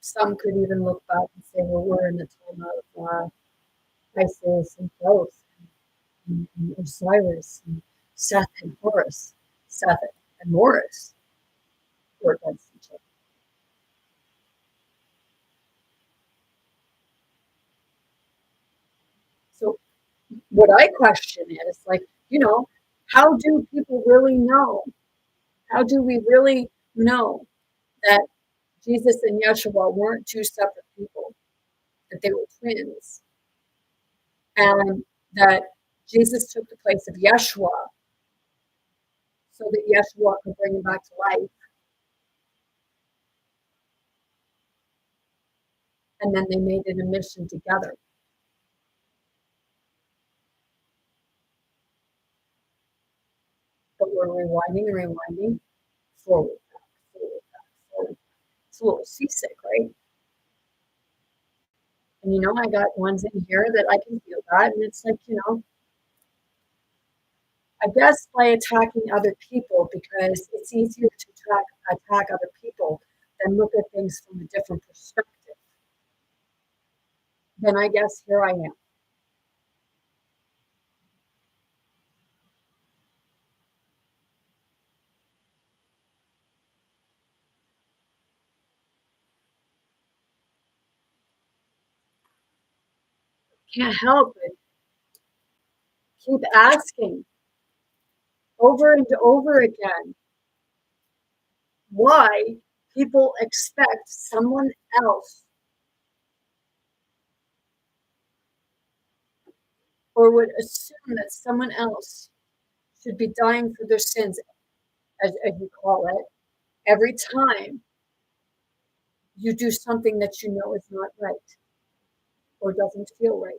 some could even look back and say, well, we're in the time of Isis and Thoth and Osiris and Seth and Horus, Seth and Morris were against each other. So what I question is like, how do people really know? How do we really know that Jesus and Yeshua weren't two separate people, that they were twins, and that Jesus took the place of Yeshua so that Yeshua could bring him back to life, and then they made it a mission together. But we're rewinding and rewinding, forward, back, forward, back, forward, back. It's a little seasick, right? And I got ones in here that I can feel that, and it's like, I guess by attacking other people, because it's easier to attack other people than look at things from a different perspective. Then I guess here I am. Can't help it. Keep asking over and over again why people expect someone else or would assume that someone else should be dying for their sins, as you call it, every time you do something that you know is not right or doesn't feel right.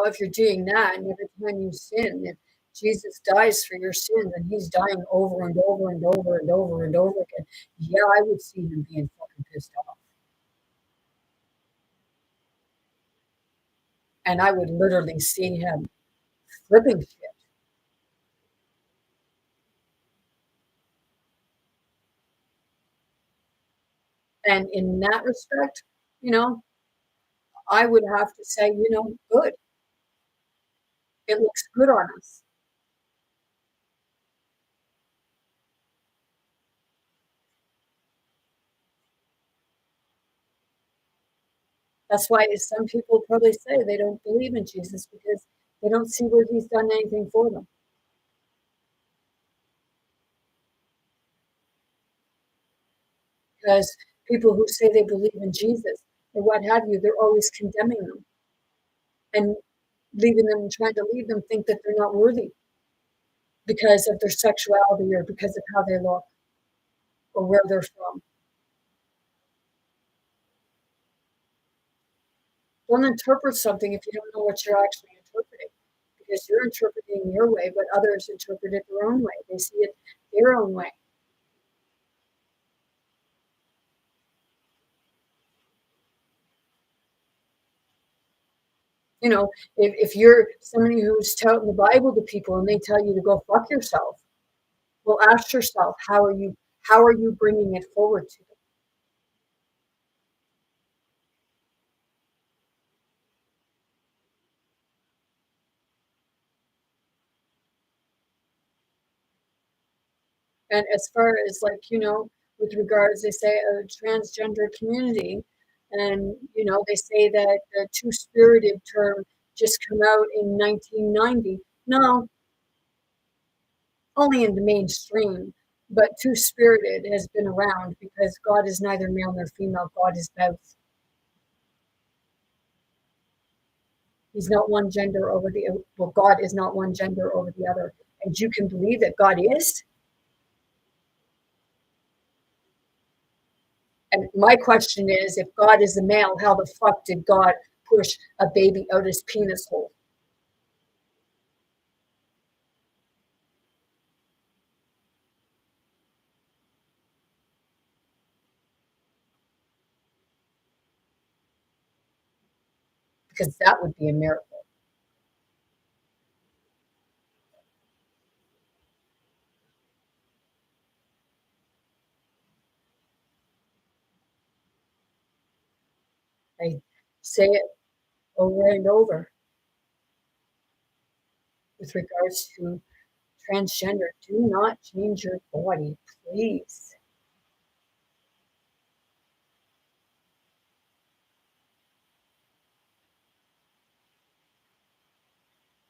If you're doing that and every time you sin, if Jesus dies for your sins and he's dying over and over and over and over and over again, yeah, I would see him being fucking pissed off. And I would literally see him flipping shit. And in that respect, you know, I would have to say, good. It looks good on us. That's why some people probably say they don't believe in Jesus because they don't see where he's done anything for them. Because people who say they believe in Jesus or what have you, they're always condemning them and leaving them, trying to leave them think that they're not worthy because of their sexuality or because of how they look or where they're from. Don't interpret something if you don't know what you're actually interpreting because you're interpreting your way, but others interpret it their own way. They see it their own way. If you're somebody who's touting the Bible to people and they tell you to go fuck yourself, well, ask yourself, how are you bringing it forward to them? And as far as with regards, they say a transgender community, and they say that the two-spirited term just come out in 1990. No, only in the mainstream, but two-spirited has been around because God is neither male nor female. God is both. He's not one gender over the well, God is not one gender over the other. And you can believe that God is. And my question is, if God is a male, how the fuck did God push a baby out his penis hole? Because that would be a miracle. I say it over and over with regards to transgender. Do not change your body, please.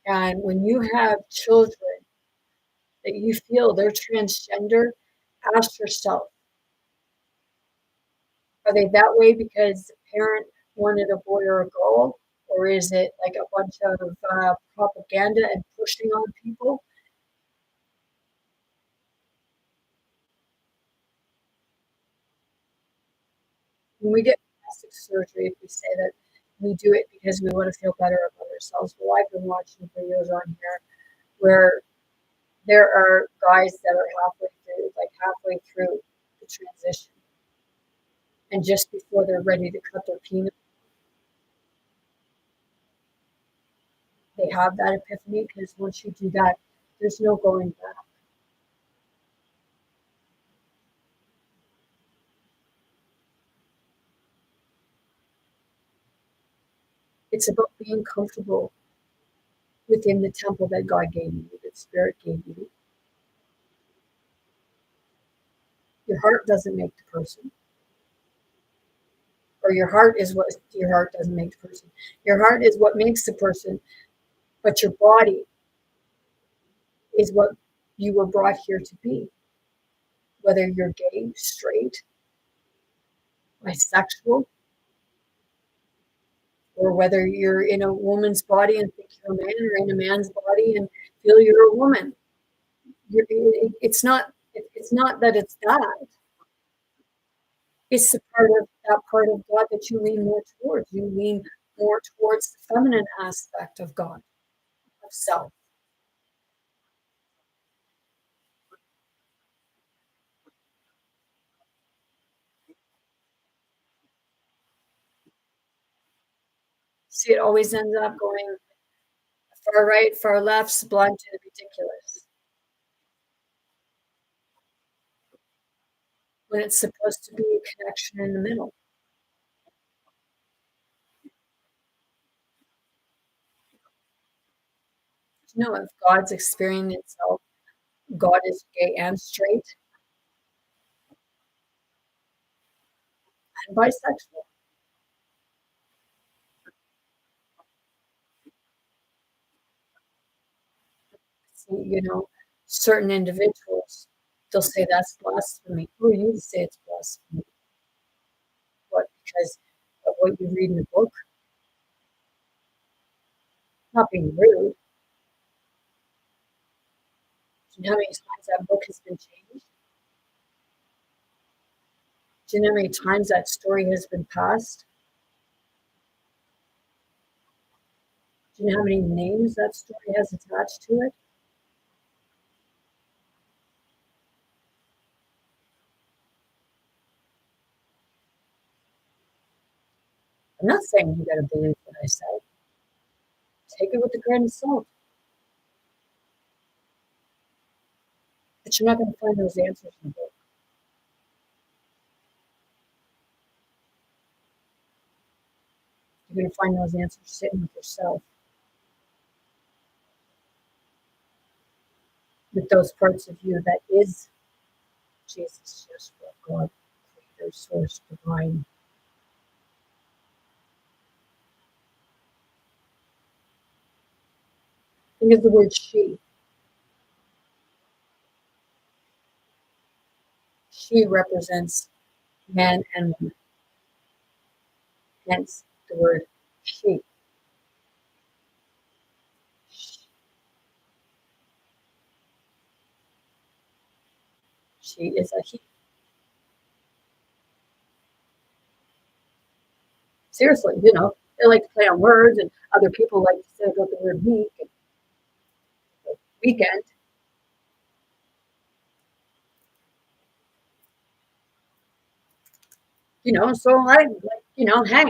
And when you have children that you feel they're transgender, ask yourself, are they that way because the parent wanted a boy or a girl? Or is it like a bunch of propaganda and pushing on people? When we get plastic surgery, if we say that we do it because we want to feel better about ourselves, well, I've been watching videos on here where there are guys that are halfway through the transition, and just before they're ready to cut their penis, they have that epiphany because once you do that, there's no going back. It's about being comfortable within the temple that God gave you, that Spirit gave you. Your heart doesn't make the person, or your heart doesn't make the person. Your heart is what makes the person, but your body is what you were brought here to be. Whether you're gay, straight, bisexual, or whether you're in a woman's body and think you're a man, or in a man's body and feel you're a woman. It's not that it's that. It's the part of God that you lean more towards. You lean more towards the feminine aspect of God, of self. See, it always ends up going far right, far left, sublime to the ridiculous, when it's supposed to be a connection in the middle. No, if God's experiencing itself, God is gay and straight and bisexual. See, certain individuals, they'll say that's blasphemy. Who are you to say it's blasphemy? What, because of what you read in the book? Not being rude. Do you know how many times that book has been changed? Do you know how many times that story has been passed? Do you know how many names that story has attached to it? I'm not saying you got to believe what I said. Take it with a grain of salt. But you're not going to find those answers in the book. You're going to find those answers sitting with yourself, with those parts of you that is Jesus, Yeshua, God, Creator, Source, Divine. Think of the word she. She represents man and woman, hence the word she. She is a he. Seriously, they like to play on words, and other people like to say about the word week and weekend. So I like, hey,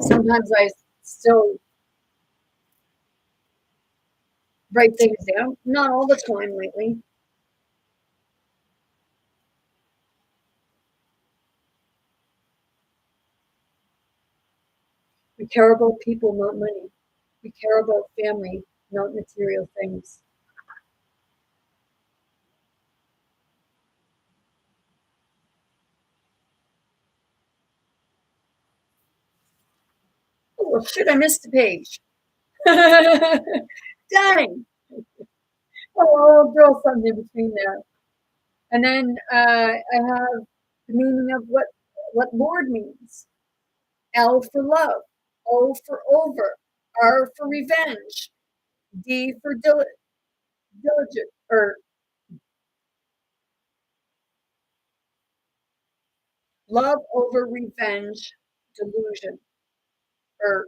sometimes I still write things down. Not all the time lately. We care about people, not money. We care about family, not material things. Oh, shit, I missed a page. Dang. Oh, I'll draw something in between there. And then I have the meaning of what Lord means. L for love, O for over, R for revenge, D for diligent, or love over revenge, delusion, or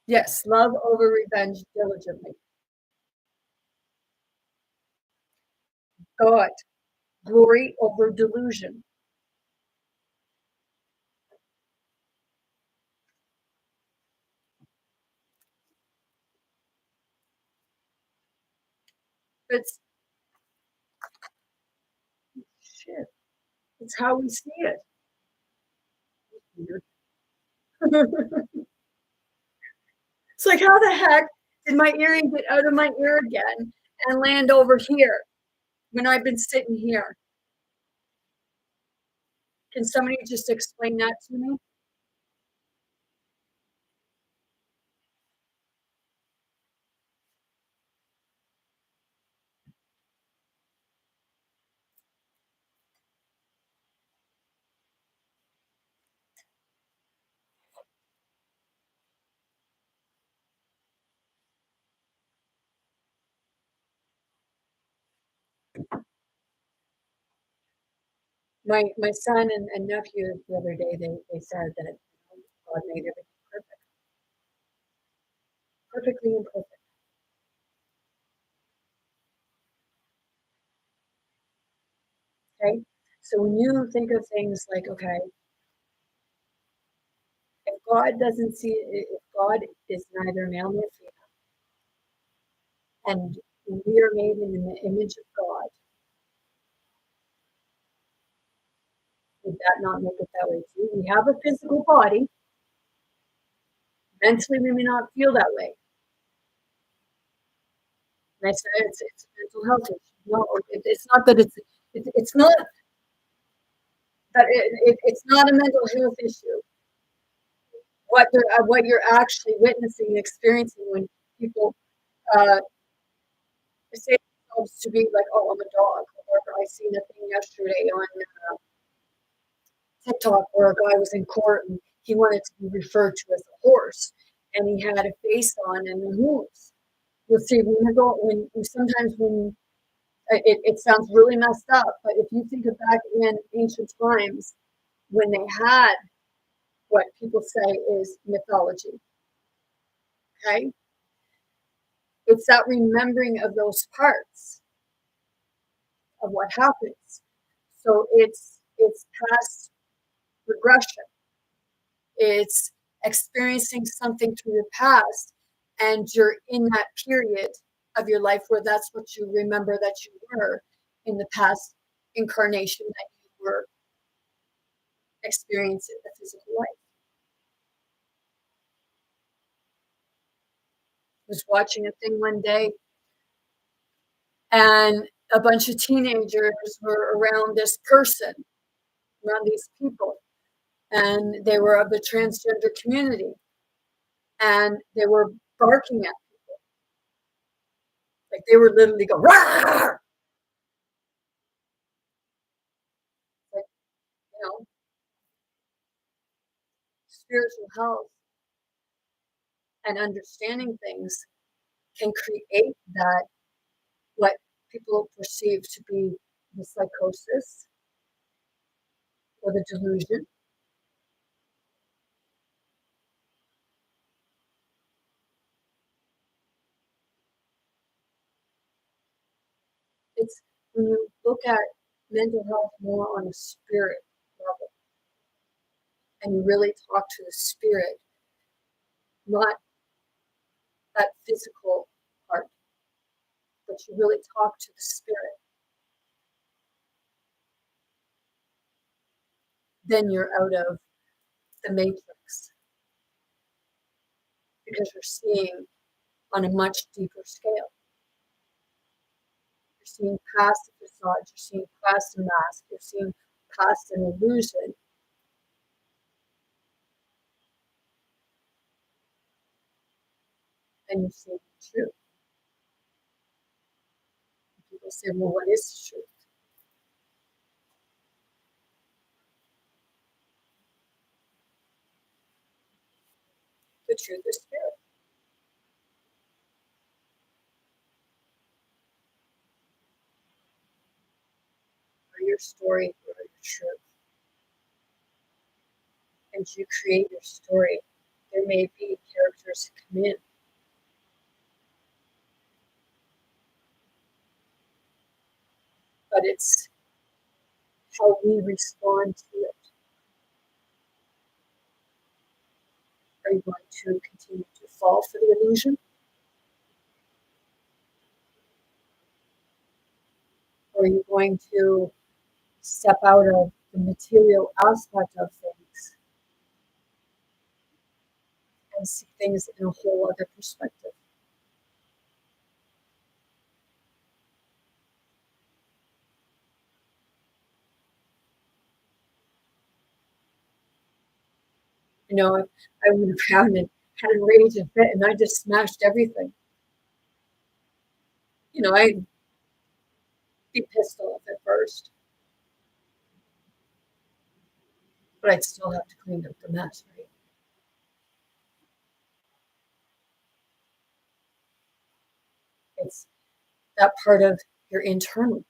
yes, love over revenge diligently. God, glory over delusion. It's shit. It's how we see it. It's like, how the heck did my earring get out of my ear again and land over here when I've been sitting here? Can somebody just explain that to me? My son and nephew the other day, they said that God made everything perfect, perfectly imperfect. Okay, so when you think of things like, okay, if God doesn't see, if God is neither male nor female, and we are made in the image of God, would that not make it that way too? We have a physical body. Mentally, we may not feel that way. And I said it's a mental health issue. No, it's not that it's not that it's not a mental health issue. What you're actually witnessing and experiencing when people uh, say themselves to be like, oh, I'm a dog. Or I seen a thing yesterday on TikTok where a guy was in court and he wanted to be referred to as a horse, and he had a face on and a hooves. You'll see when you go when sometimes when it sounds really messed up, but if you think of back in ancient times when they had what people say is mythology, okay, it's that remembering of those parts of what happens. So it's past regression. It's experiencing something through the past, and you're in that period of your life where that's what you remember that you were in the past incarnation that you were experiencing the physical life. I was watching a thing one day, and a bunch of teenagers were around this person, around these people, and they were of the transgender community, and they were barking at, like they were literally go, "Rawr!" spiritual health and understanding things can create that what people perceive to be the psychosis or the delusion. It's when you look at mental health more on a spirit level and you really talk to the spirit, not that physical part, but you really talk to the spirit, then you're out of the matrix because you're seeing on a much deeper scale. You're seeing past the facade, you're seeing past the mask, you're seeing past an illusion, and you're seeing the truth. People say, well, what is the truth? The truth is spirit. Or your story or your truth. And you create your story. There may be characters who come in, but it's how we respond to it. Are you going to continue to fall for the illusion? Or are you going to step out of the material aspect of things and see things in a whole other perspective? You know, I went around and had a rage and fit, and I just smashed everything. You know, I'd be pissed off at first, but I'd still have to clean up the mess, right? It's that part of your internal,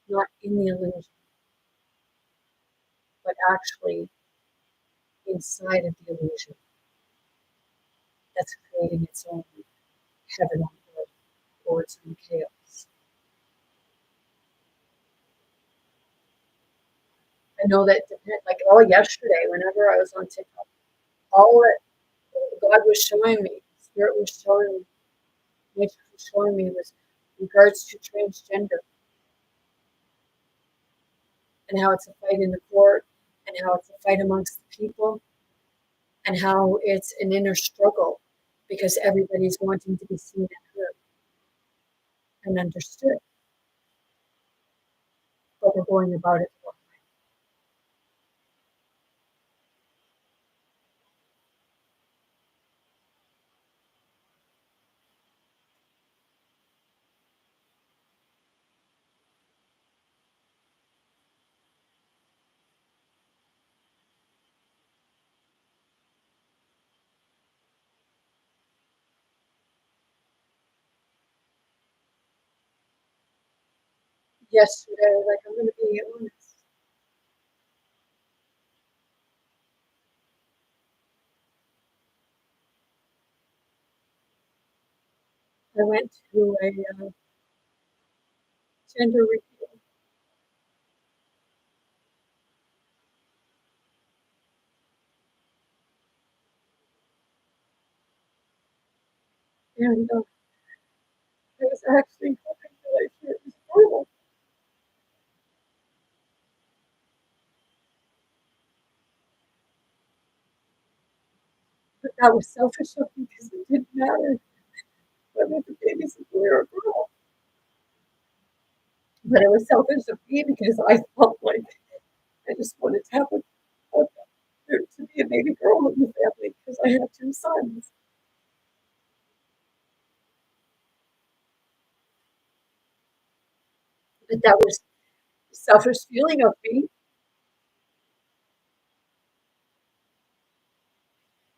not in the illusion, but actually inside of the illusion that's creating its own heaven on earth or its own chaos. I know that like all yesterday, whenever I was on TikTok, all that God was showing me, Spirit was showing me, nature was showing me was regards to transgender and how it's a fight in the court and how it's a fight amongst the people and how it's an inner struggle because everybody's wanting to be seen and heard and understood, but we're going about it wrong. Yesterday, like I'm going to be honest, I went to a gender reveal and I was actually hoping that I hear it was normal, but that was selfish of me because it didn't matter whether the baby's a boy or a girl. But it was selfish of me because I felt like I just wanted to have there to be a baby girl in the family because I had two sons. But that was selfish feeling of me,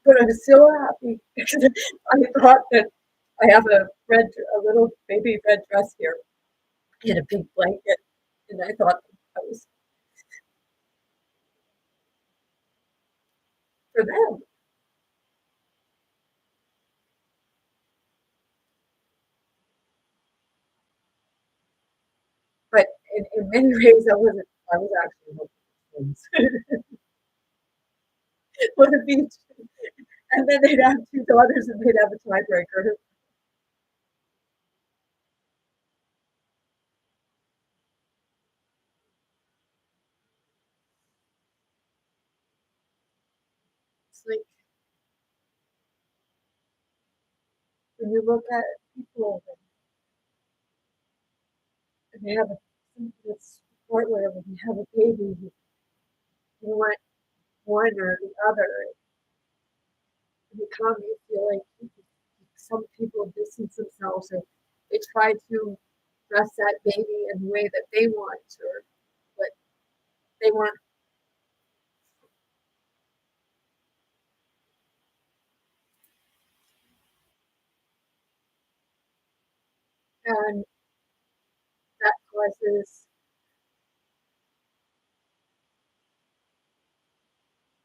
but I'm so happy because I thought that I have a little baby red dress here and a pink blanket, and I thought I was for them. But in many ways, I wasn't. I was actually hoping for twins. What a beach! And then they'd have two daughters, and they'd have a tiebreaker. It's like when you look at people and they have a this part where when you have a baby, you want one or the other. And you come, you feel like some people distance themselves or they try to dress that baby in the way that they want or what they want. And that causes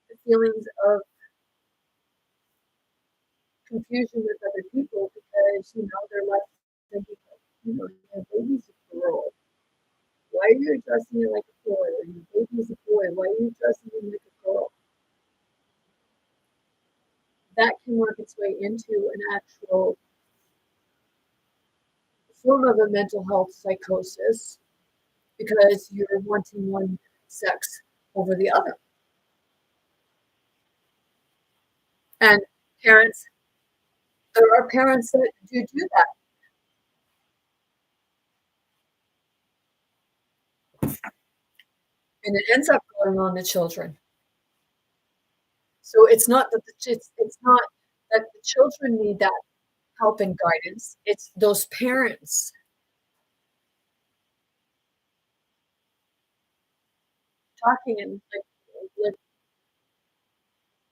the feelings of confusion with other people because, they're left thinking, your baby's a girl. Why are you dressing it like a boy? Or your baby's a boy. Why are you dressing him like a girl? That can work its way into an actual form of a mental health psychosis because you're wanting one sex over the other. And parents, there are parents that do that. And it ends up going on the children. So it's not that it's not that the children need that help and guidance. It's those parents talking and like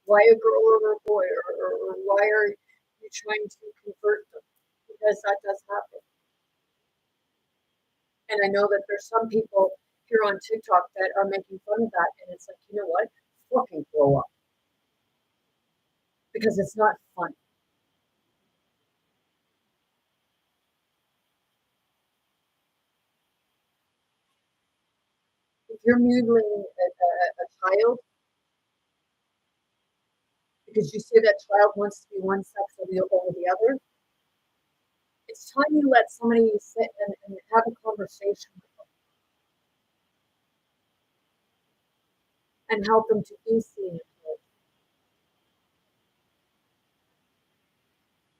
why a girl or a boy or why are you trying to convert them? Because that does happen. And I know that there's some people here on TikTok that are making fun of that, and it's like, you know what? Fucking grow up because it's not fun. If you're mutilating a child because you say that child wants to be one sex over the other, it's time you let somebody sit and have a conversation with them and help them to be seen.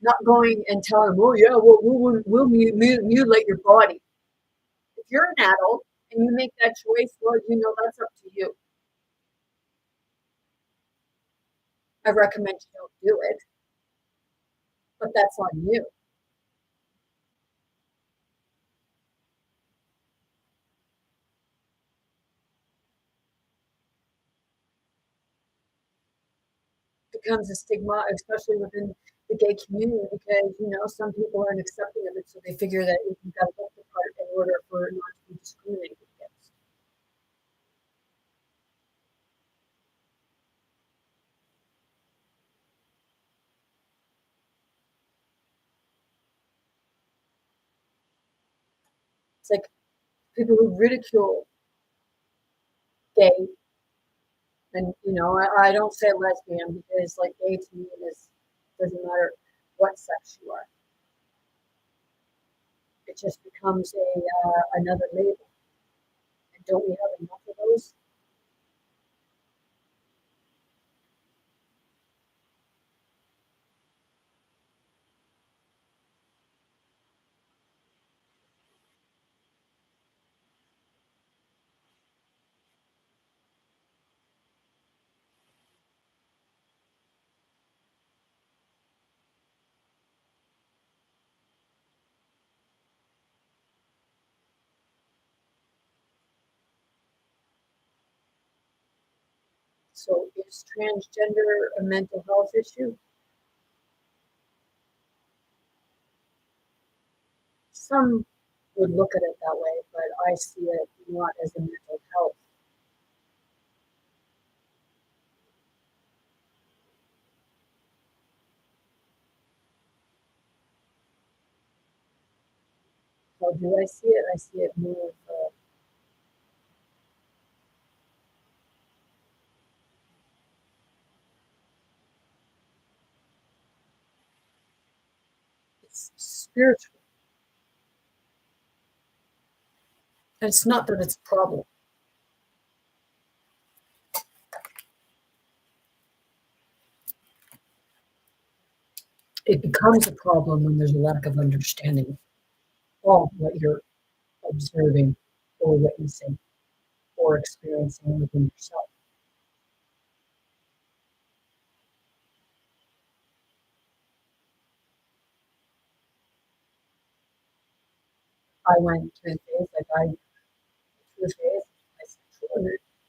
Not going and telling them, oh yeah, we'll mutilate your body. If you're an adult and you make that choice, well, that's up to you. I recommend you don't do it, but that's on you. It becomes a stigma, especially within the gay community, because some people aren't accepting of it, so they figure that you've got to look the part in order for it not to be discriminated against. It's like people who ridicule gay, and I don't say lesbian because like gay to me is doesn't matter what sex you are. It just becomes a another label. And don't we have enough of those? So is transgender a mental health issue? Some would look at it that way, but I see it not as a mental health. How do I see it? I see it more of it's spiritual. And it's not that it's a problem. It becomes a problem when there's a lack of understanding of what you're observing or witnessing or experiencing within yourself. I went through a phase, like I went through a phase of bisexual, and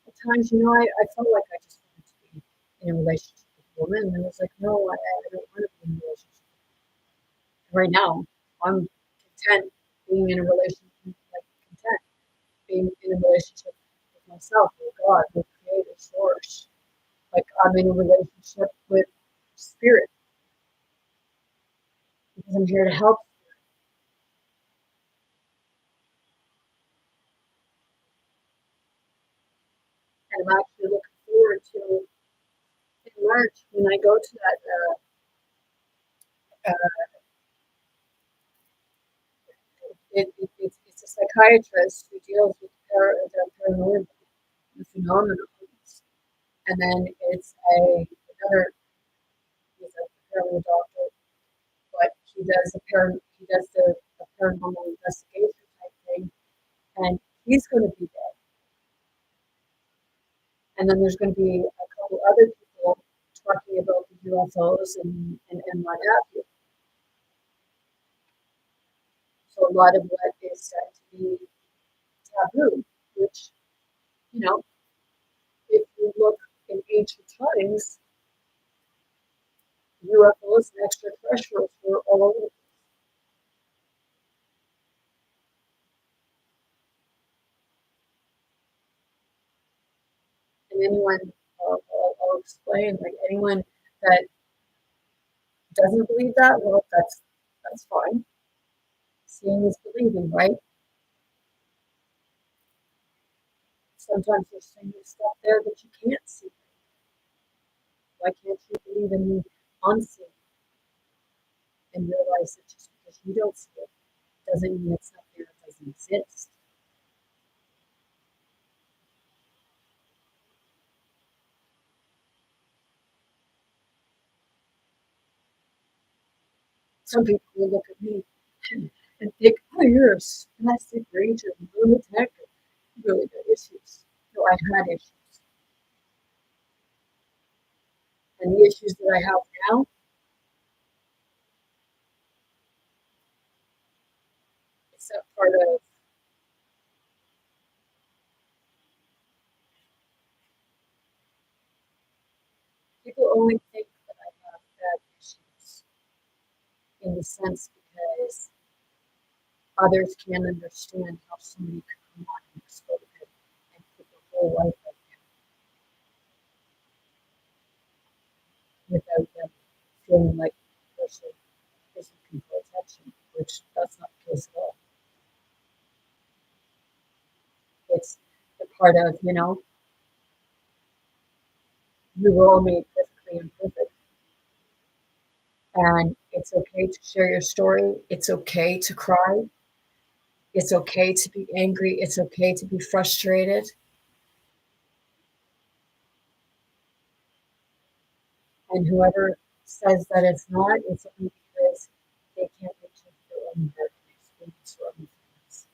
at times, I felt like I just wanted to be in a relationship with a woman, and I was like, no, I don't want to be in a relationship. Right now, I'm content being in a relationship, like content being in a relationship with myself, with God, with Creator, Source. Like I'm in a relationship with Spirit because I'm here to help, and I'm actually looking forward to in March when I go to that. It's a psychiatrist who deals with the paranormal, the phenomena, and then it's another he's a paranormal doctor, but he does the paranormal investigation type thing, and he's going to be there, and then there's going to be a couple other people talking about the UFOs and what have you. So a lot of what is said to be taboo, which you know, if you look in ancient times, UFOs and extraterrestrials were all over. And anyone, I'll explain, like anyone that doesn't believe that, well, that's fine. Seeing is believing, right? Sometimes there's things stuff there that you can't see. Why can't you believe in the unseen and realize that just because you don't see it doesn't mean it's not there, it doesn't exist. Some people will look at me and think, oh, you're a spastic rager, lunatic, really got issues. No, I had issues. And the issues that I have now, it's that part of people only think that I have bad issues in the sense because others can't understand how somebody could come on and expose it and put their whole life at without them feeling like the person isn't control attention, which that's not the case at all. It's the part of, we were all made perfectly imperfect. And it's okay to share your story. It's okay to cry. It's okay to be angry. It's okay to be frustrated. And whoever says that it's not, it's only because they can't reach into their own heart and experience their own feelings.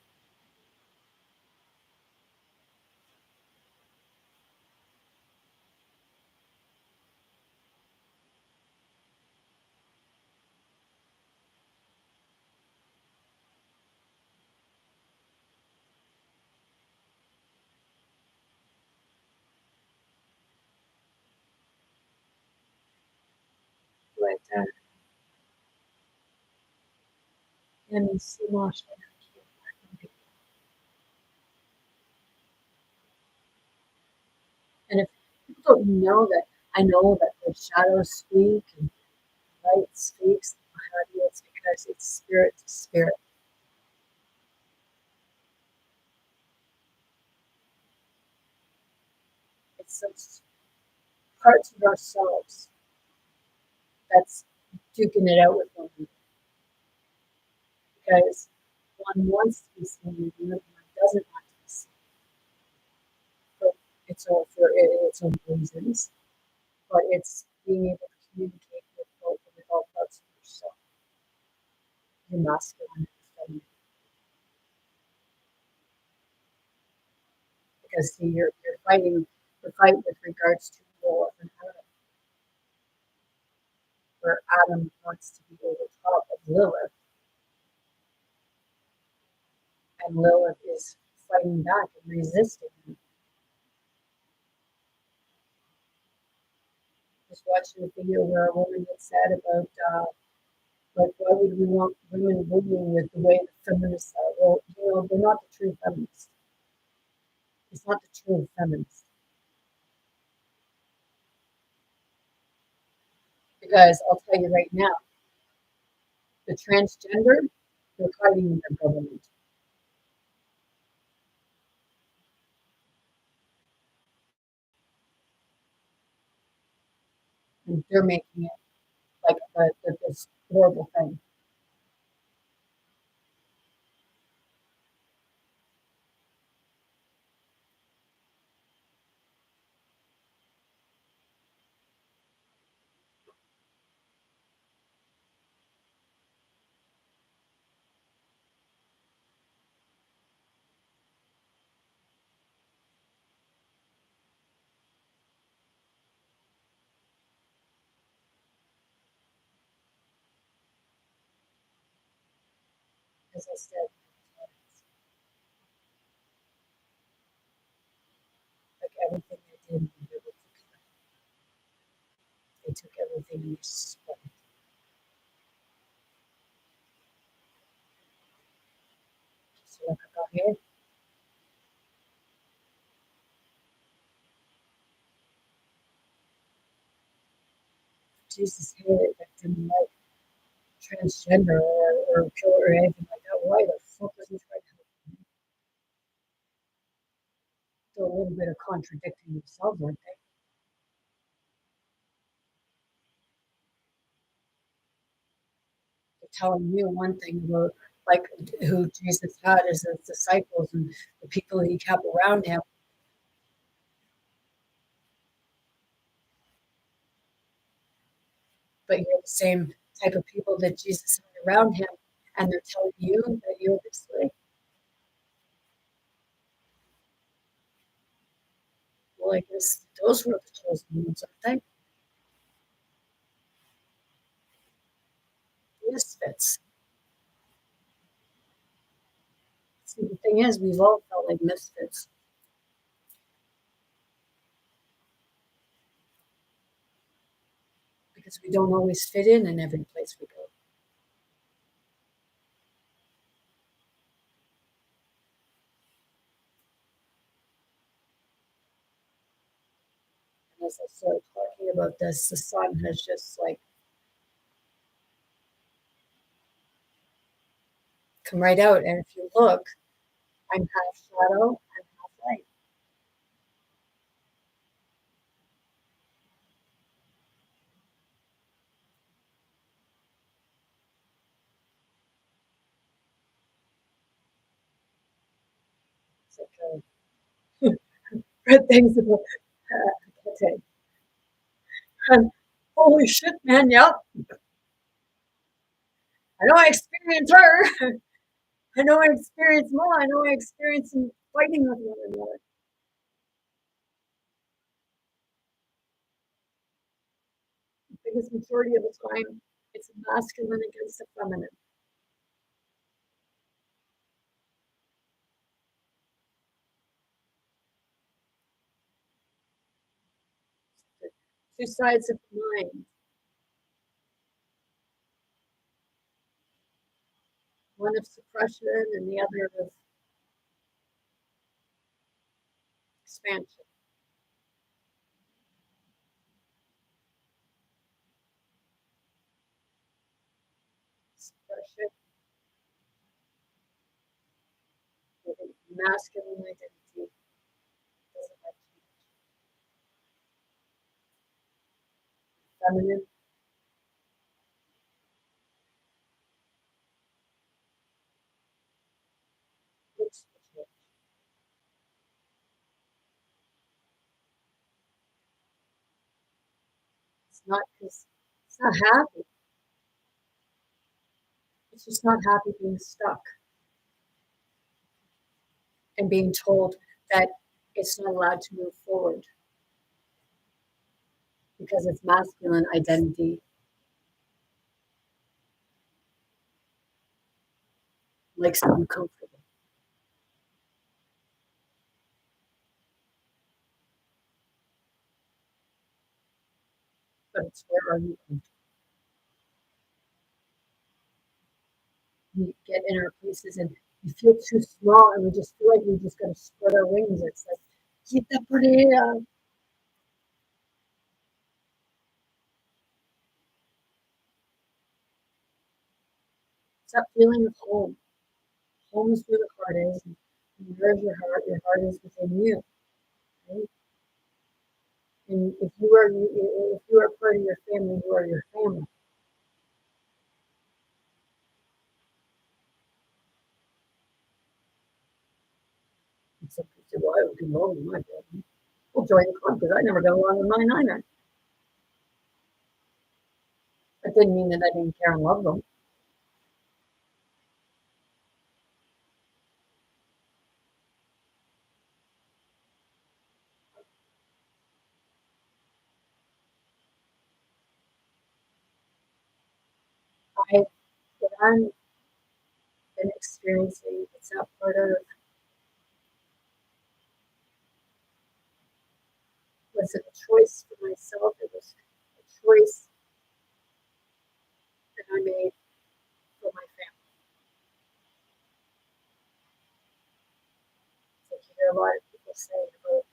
MC Marshall. And if people don't know that, I know that the shadows speak and light speaks, how do you? It's because it's spirit to spirit. It's such parts of ourselves that's duking it out with one another because one wants to be seen and the other one doesn't want to be seen. But it's all for its own reasons, but it's being able to communicate with all parts of yourself, your masculine and feminine. Because see, you're fighting the fight with regards to Lilith and Adam, where Adam wants to be over top of Lilith, and Lilith is fighting back and resisting him. Just watching a video where a woman had said about like why would we want women ruling with the way the feminists are? Well, they're not the true feminists. It's not the true feminist. Because I'll tell you right now, the transgender, they're fighting their government. And they're making it like this horrible thing. As I said, like everything they did, they took everything and they split it. So like I got here, Jesus hated that didn't like transgender or kill or anything like that. Why the fuck was he trying to do a little bit of contradicting themselves, aren't they? They're telling you one thing about like who Jesus had as his disciples and the people he kept around him, but you're the same type of people that Jesus had around him, and they're telling you that you're this way. Well, I guess those were the chosen ones, aren't they? Misfits. See, the thing is, we've all felt like misfits because we don't always fit in every place we go. And as I started talking about this, the sun has just like come right out. And if you look, I'm half shadow, I'm half light. It's like red things about okay. And holy shit, man, yep. I know I experienced her. I know I experienced more. I know I experienced some fighting with one another. The biggest majority of the time, it's masculine against the feminine. The two sides of the mind. one of suppression and the other of expansion. Suppression with a masculine identity doesn't like change. Feminine looks for change. It's not because it's not happy. It's just not happy being stuck and being told that it's not allowed to move forward because its masculine identity likes to be comfortable. But it's where are you comfortable? We get in our places and we feel too small and we just feel like we just gotta spread our wings. It's like, quita por ella. It's that feeling of home. Home is where the heart is. And where's your heart is within you. Right? And if you are part of your family, you are your family. And some people say, well, I don't belong to my family. Well, join the club because I never got along with mine either. That didn't mean that I didn't care and love them. I what I'm been experiencing, it's not part of was it a choice for myself? It was a choice that I made for my family. It's like you hear a lot of people say about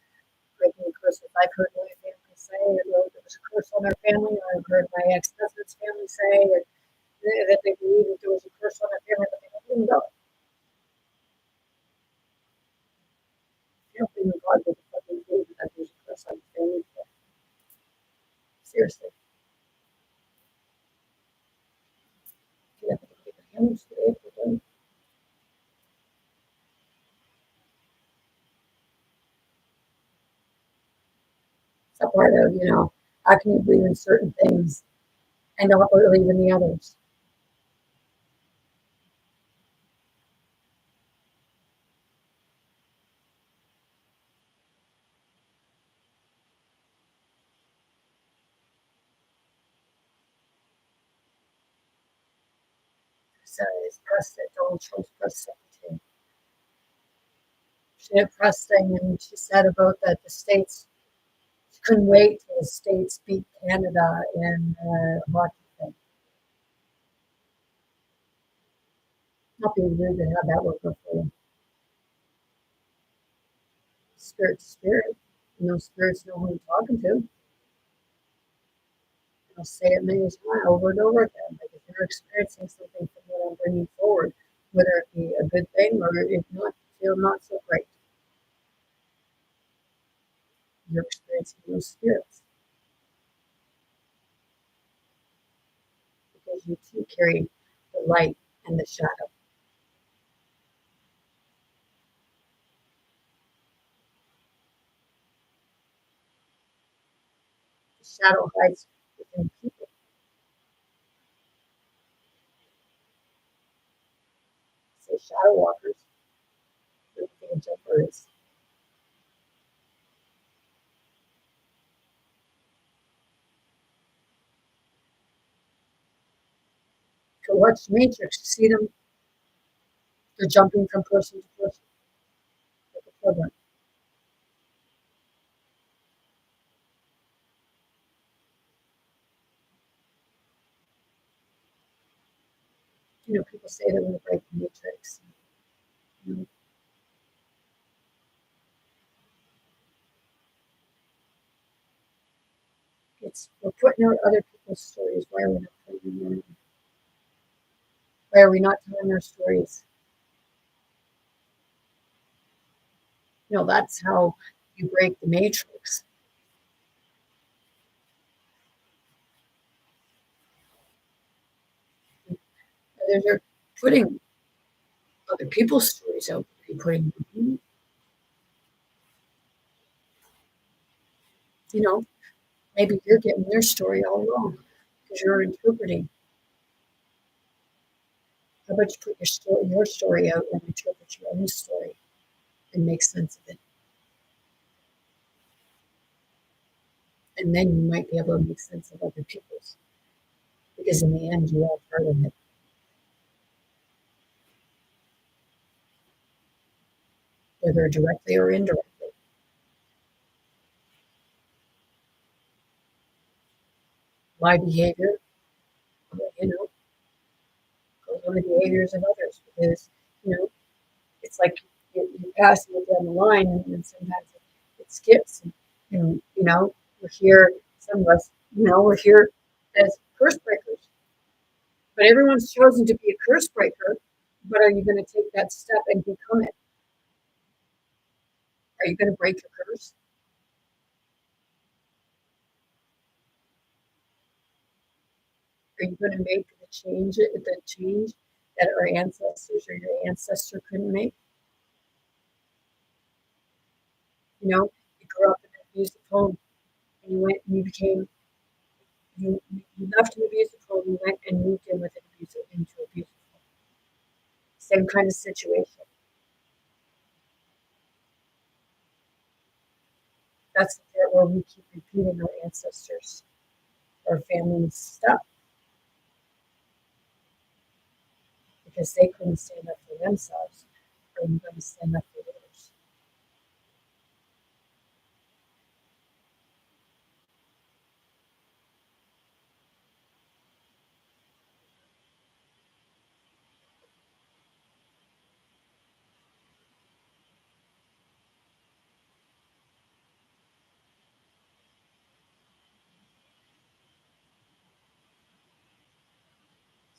breaking curses. I've heard my family say that there was a curse on their family, or I've heard my ex-husband's family say that they believe that there was a curse on their family, but they don't even know it. You don't believe in God, but you fucking believe that there's a curse on your family. Seriously. You have to keep your hands straight for them. It's a part of, how can you believe in certain things and not believe in the others? Says President Donald Trump's press secretary. She did a press thing and she said about that the states she couldn't wait till the states beat Canada in hockey thing. Not being rude to have that work for you. Spirit to spirit. Spirits know who you're talking to. I'll say it many times over and over again. Like if you're experiencing something from what I'm bringing forward, whether it be a good thing or if not, feel not so great, you're experiencing those spirits because you too carry the light and the shadow. The shadow hides within people. Say shadow walkers. What do you think a jumper is? Go watch Matrix. You see them? They're jumping from person to person like a program. People say they want to break the matrix. You know, we're putting out other people's stories. Why are we not putting them in? Why are we not telling our stories? That's how you break the matrix. They're putting other people's stories out. They're putting, you know, maybe you're getting their story all wrong because you're interpreting. How about you put your story out and interpret your own story and make sense of it? And then you might be able to make sense of other people's because in the end, you are part of it, whether directly or indirectly. My behavior, you know, goes on the behaviors of others because, you know, it's like you're passing it down the line and then sometimes it skips. And, we're here, some of us, we're here as curse breakers, but everyone's chosen to be a curse breaker. But are you going to take that step and become it? Are you going to break your curse? Are you going to make the change that our ancestors or your ancestor couldn't make? You grew up in an abusive home and you went and you became you left an abusive home, you went and moved in with an abusive into abusive home. Same kind of situation. That's the part where we keep repeating our ancestors or family's stuff because they couldn't stand up for themselves. Are you going to stand up for yours?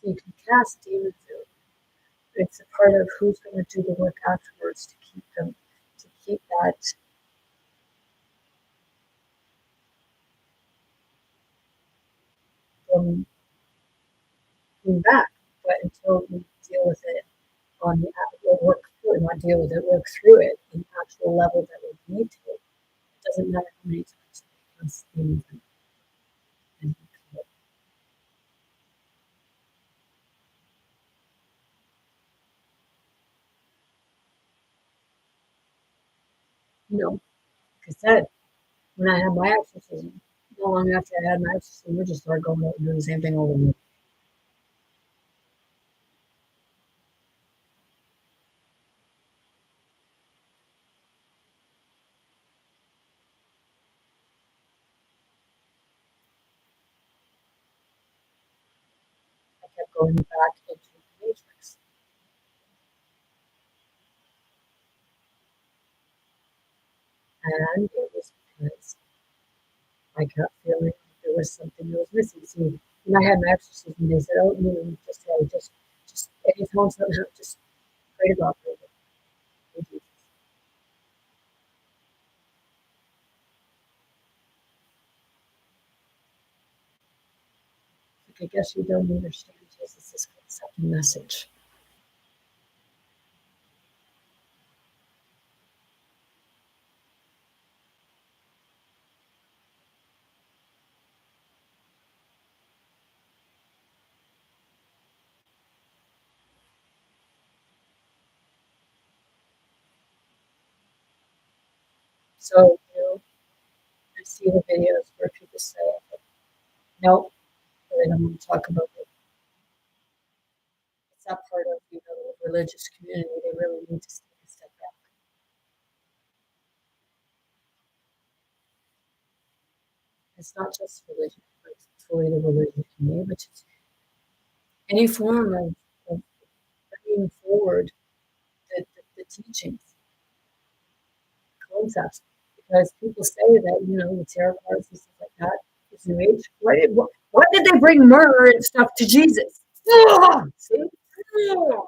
So you can cast demons out. It's a part of who's going to do the work afterwards to keep that from being back. But until we deal with it we'll work through it, not deal with it, work through it in the actual level that we need to. It doesn't matter how many times we cast demons and like I said, when I had my exorcism, not long after I had my exorcism, we just started going out and doing the same thing over again. I kept going back into the matrix. And it was because I kept feeling there was something that was missing. See, when I had my exorcism, they said, "Oh, just hey, just anytime something happens, just pray to God for it." Like, I guess you don't understand Jesus' concept and message. So, I see the videos where people say, "Nope, I don't want to talk about it." It's not part of the religious community. They really need to take a step back. It's not just religion, but it's fully the religious community, which is any form of bringing forward the teachings, concepts, because people say that, the tarot cards and stuff like that is New Age. What did they bring myrrh and stuff to Jesus? Ugh! See? Ugh!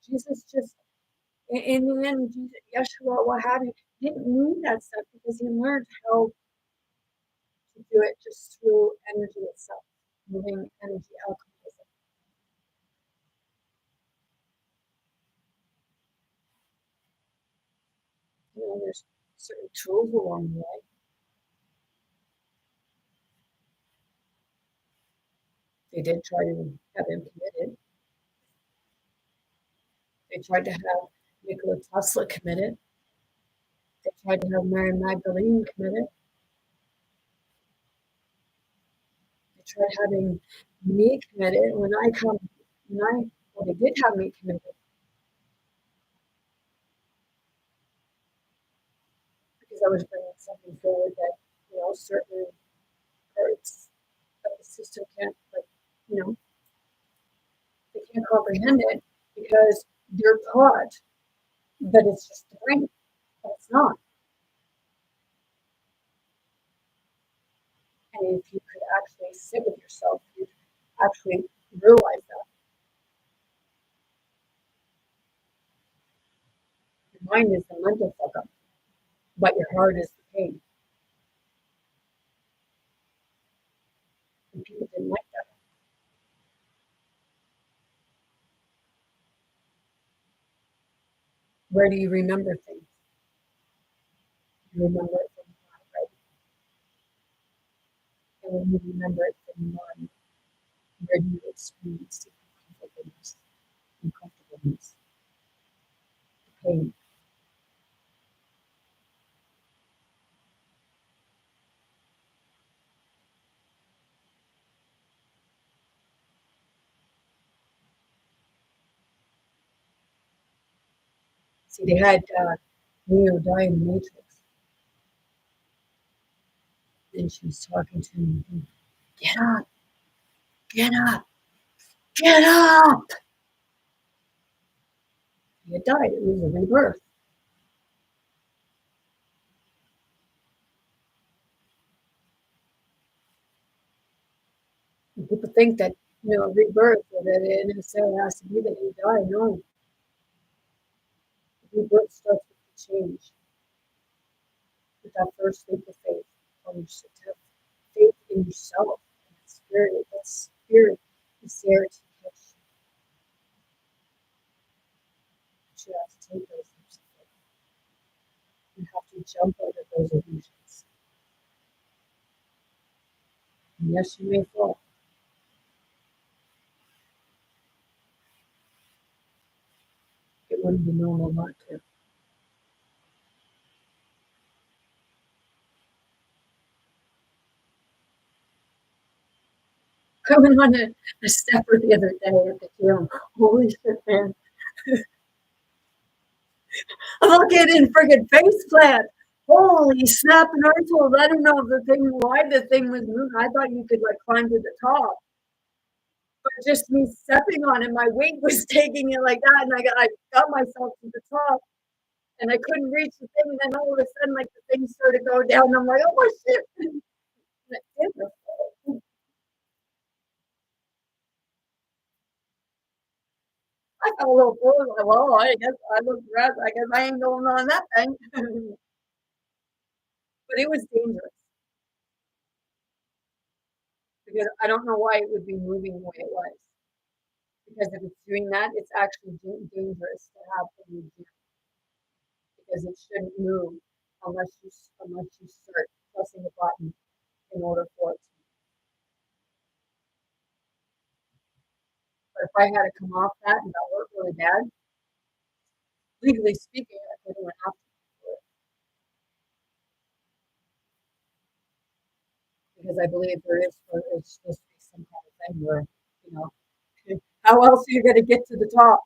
Jesus just, in the end, Jesus, Yeshua, what have you, didn't need that stuff because he learned how to do it just through energy itself, moving energy alchemy. There's certain tools along the way. They did try to have him committed. They tried to have Nikola Tesla committed. They tried to have Mary Magdalene committed. They tried having me committed. Well, they did have me committed because I was bringing something forward that, certain parts of the system can't, they can't comprehend it because they're taught that it's just the brain, but it's not. And if you could actually sit with yourself, you'd actually realize that your mind is the mental fuck up, but your heart is the pain. And people didn't like that. Where do you remember things? You remember it from the mind, right? And when you remember it from the mind, where do you experience the uncomfortableness, the pain? See, they had Neo die in the Matrix, and she was talking to him, get up, get up, get up. He had died. It was a rebirth. And people think that, rebirth, that it necessarily has to be that you die. No, rebirth starts with the change, with that first leap of faith. Or you should have faith in yourself, and that spirit is there to catch you. But you have to take those leaps of faith. You have to jump out of those illusions. And yes, you may fall. It wouldn't be normal not to. I went on a stepper the other day at the gym. Holy shit, man. I'm not getting friggin' face plant. Holy snap! And I told, I don't know why the thing was moving. I thought you could like climb to the top, but just me stepping on it, my weight was taking it like that, and I got myself to the top, and I couldn't reach the thing. And then all of a sudden, like the thing started to go down. And I'm like, oh my shit! I felt a little foolish. Like, well, I guess I look dressed. I guess I ain't going on that thing. But it was dangerous because I don't know why it would be moving the way it was. Because if it's doing that, it's actually dangerous to have in the gym because it shouldn't move unless you start pressing the button in order for it to. But if I had to come off that and got hurt really bad, legally speaking, I wouldn't have to do it because I believe it's supposed to be some kind of thing where, you know, how else are you going to get to the top?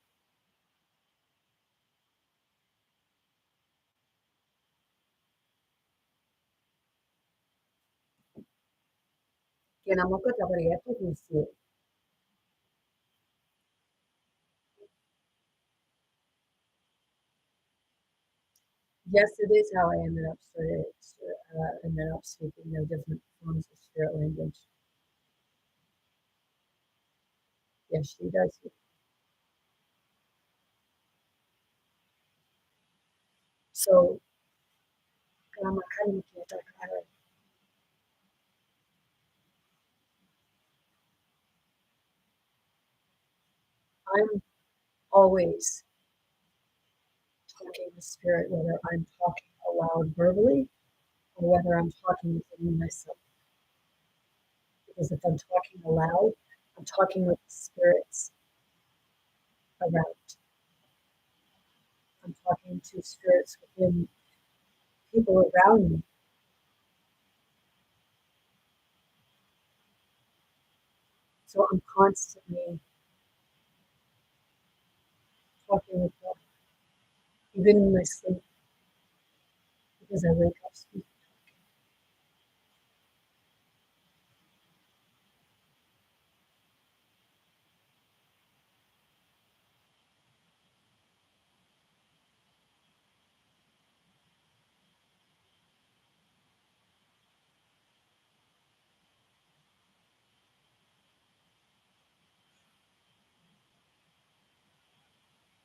Yes, it is how I ended up speaking the different forms of spirit language. Yes, she does. So, I'm always talking to spirit, whether I'm talking aloud verbally or whether I'm talking within myself. Because if I'm talking aloud, I'm talking with the spirits around. I'm talking to spirits within people around me. So I'm constantly talking with them, even in my sleep, because I wake up speaking.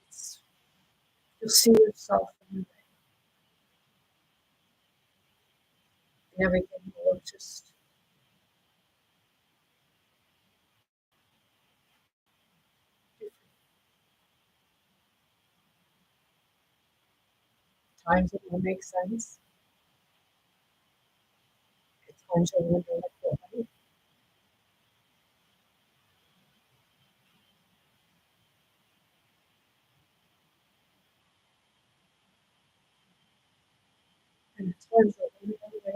It's, you'll see yourself and everything will just times it will make sense. At times you'll wonder why. And at times you'll wonder why.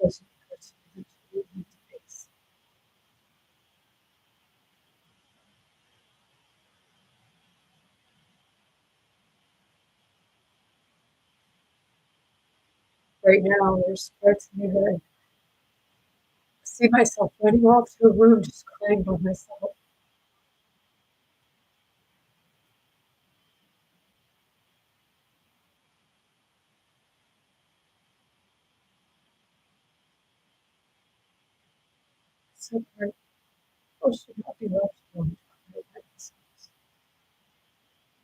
Those are the parts you need to face. Right now, there's parts of me that I see myself running off to a room just crying by myself. Some part should not be left alone.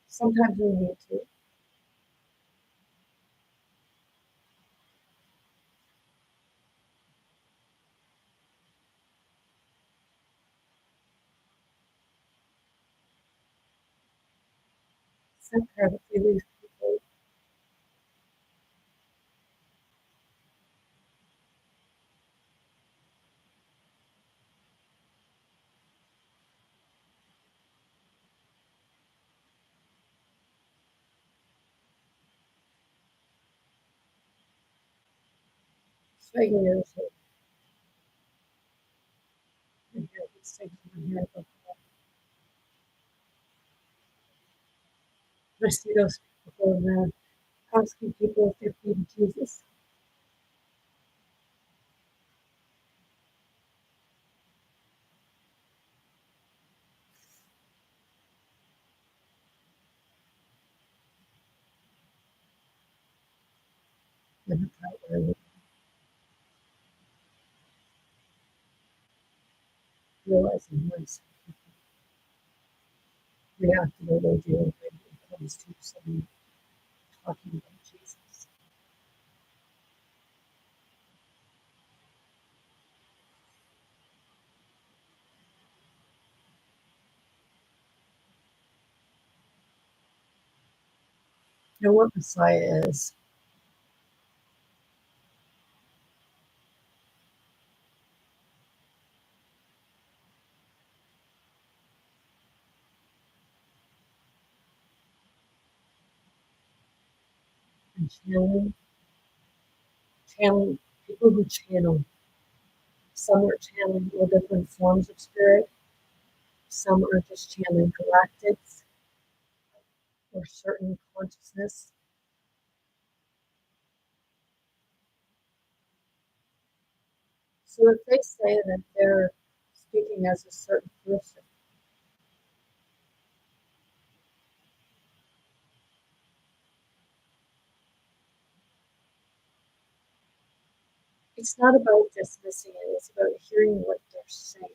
Sometimes we need to. Some part of we lose people. It's regular. So I hear these things in my head. I see those people going asking people if they're feeding Jesus. And the part where we realizing when some people react the way they do when it comes to someone talking about Jesus. You know what Messiah is? And channeling people who channel. Some are channeling all different forms of spirit. Some are just channeling galactics. or certain consciousness. So if they say that they're speaking as a certain person, it's not about dismissing it, it's about hearing what they're saying.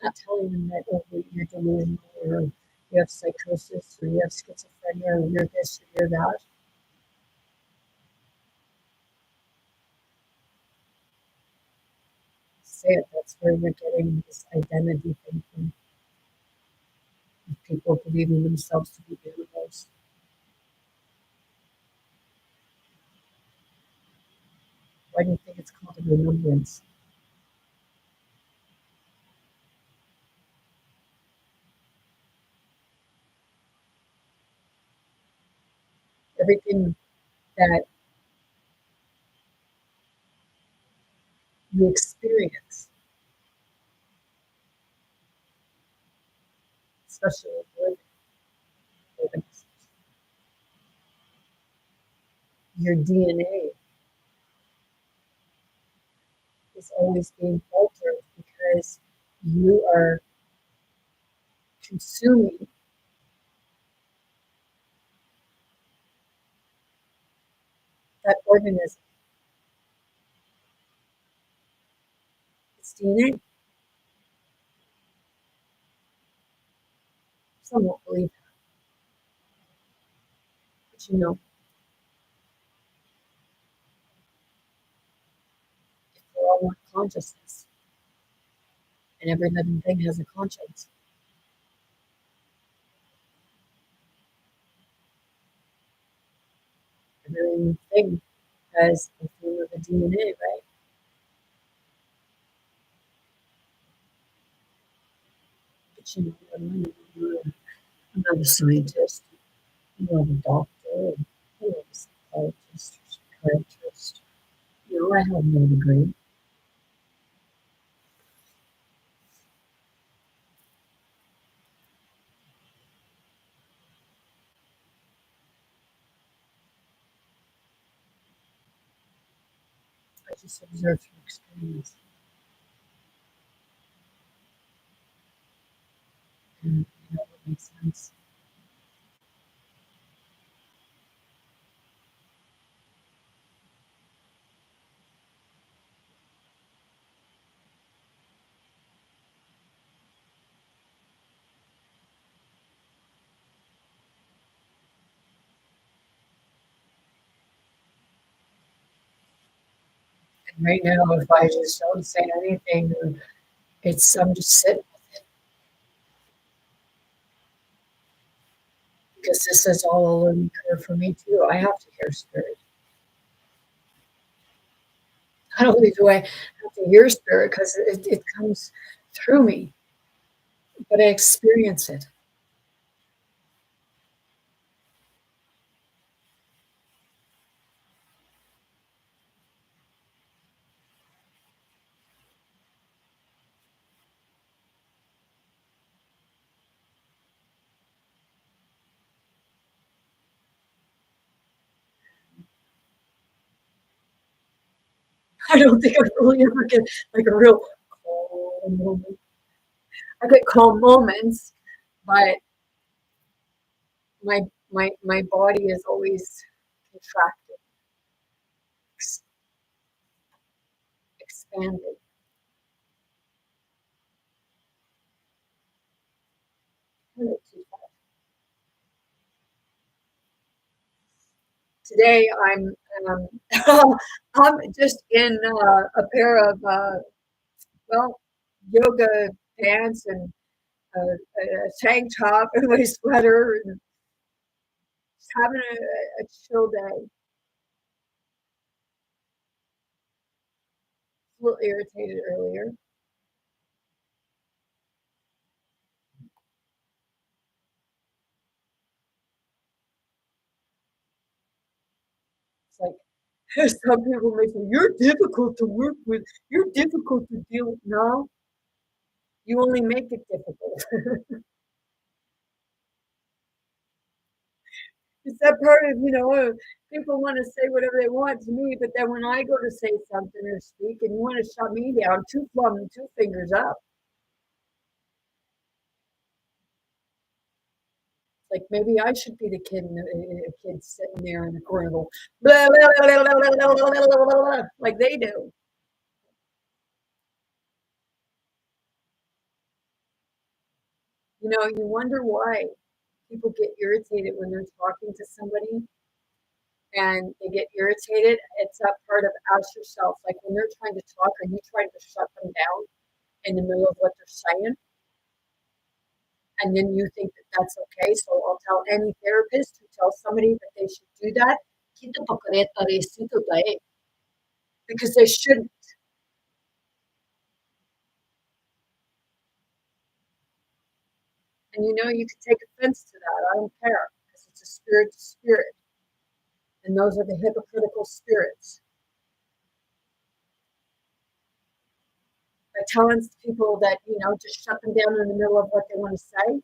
Not telling them that, oh, you're delusional or you have psychosis or you have schizophrenia or you're this or you're that. Say it. That's where you're getting this identity thing from. People believing themselves to be animals. Why do you think it's called a remembrance? Everything that you experience, especially with living organisms, your DNA is always being altered because you are consuming that organism. It's DNA. Some won't believe that, but you know, if we're all one consciousness and every living thing has a conscience, every living thing has a form of a DNA, right? But you know, I'm not a scientist, I'm not a doctor, I'm not a psychologist or psychiatrist. You know, I have no degree. I just observe from experience. And you know, it makes sense. And right now, if I just don't say anything, it's I'm just sitting because this is all a learning curve for me too. I have to hear spirit. Not only do I have to hear spirit because it comes through me, but I experience it. I don't think I really ever get like a real calm moment. I get calm moments, but my my body is always contracted, expanded. Today um, I'm just in a pair of well yoga pants and a tank top and my sweater and just having a chill day. A little irritated earlier. It's like some people may say you're difficult to work with. You're difficult to deal with. No, You only make it difficult. It's that part of, people wanna say whatever they want to me, but then when I go to say something or speak and you wanna shut me down, 2 plum 2 fingers up. Like, maybe I should be the kid in the kid sitting there in the corner go, "Blah, blah, blah, blah, blah, blah, blah, blah, blah, blah," like they do. You wonder why people get irritated when they're talking to somebody and they get irritated. It's that part of ask yourself, like, when they're trying to talk, are you trying to shut them down in the middle of what they're saying? And then you think that that's okay. So I'll tell any therapist who tells somebody that they should do that, because they shouldn't. And you can take offense to that. I don't care because it's a spirit to spirit. And those are the hypocritical spirits. By telling people that, just shut them down in the middle of what they want to say.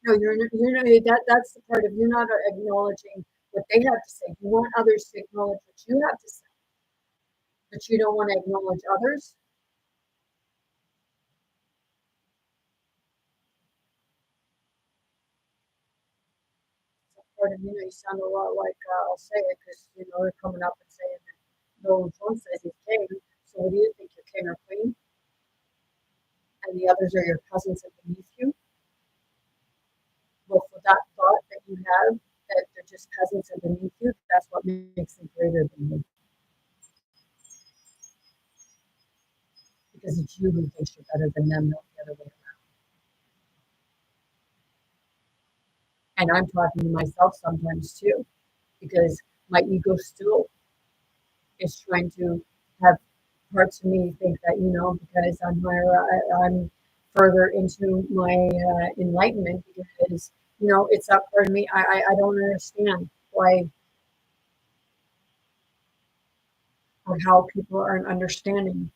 No, that's the part of you're not acknowledging what they have to say. You want others to acknowledge what you have to say, but you don't want to acknowledge others. Part of you sound a lot like I'll say it because they're coming up and saying that Donald Trump says he's king. So what do you think, you're king or queen? And the others are your cousins and beneath you. Well, for that thought that you have that they're just peasants and beneath you, that's what makes them greater than you because it's you who thinks you're better than them, not the other way around. And I'm talking to myself sometimes too because my ego still is trying to have parts of me think that because I'm further into my enlightenment because it's that part of me. I don't understand why or how people aren't understanding.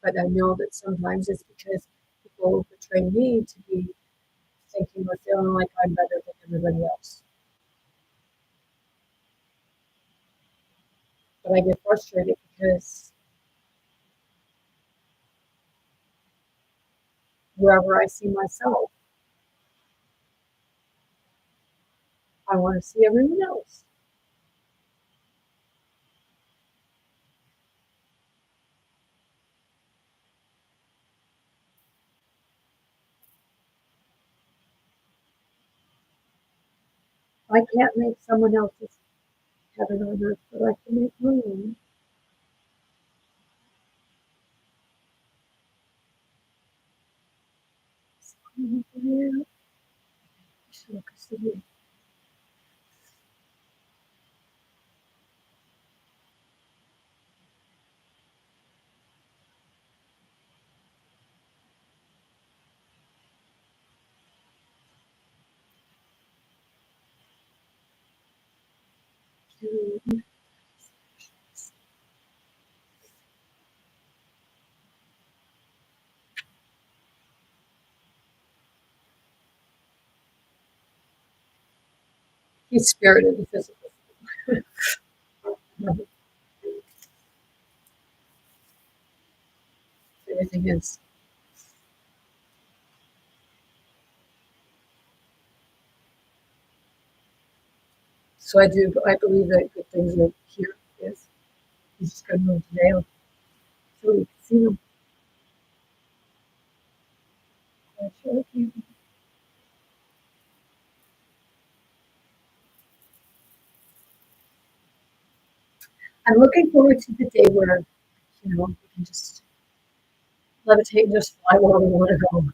But I know that sometimes it's because people portray me to be thinking or feeling like I'm better than everybody else. But I get frustrated because wherever I see myself, I want to see everyone else. I can't make someone else's heaven on earth, but I can make my own. Yeah, he's spirit in the physical. Everything is. So I believe that good things are here. Yes. He's just going to move today so we can see them. I'm looking forward to the day where, we can just levitate and just fly where we want to go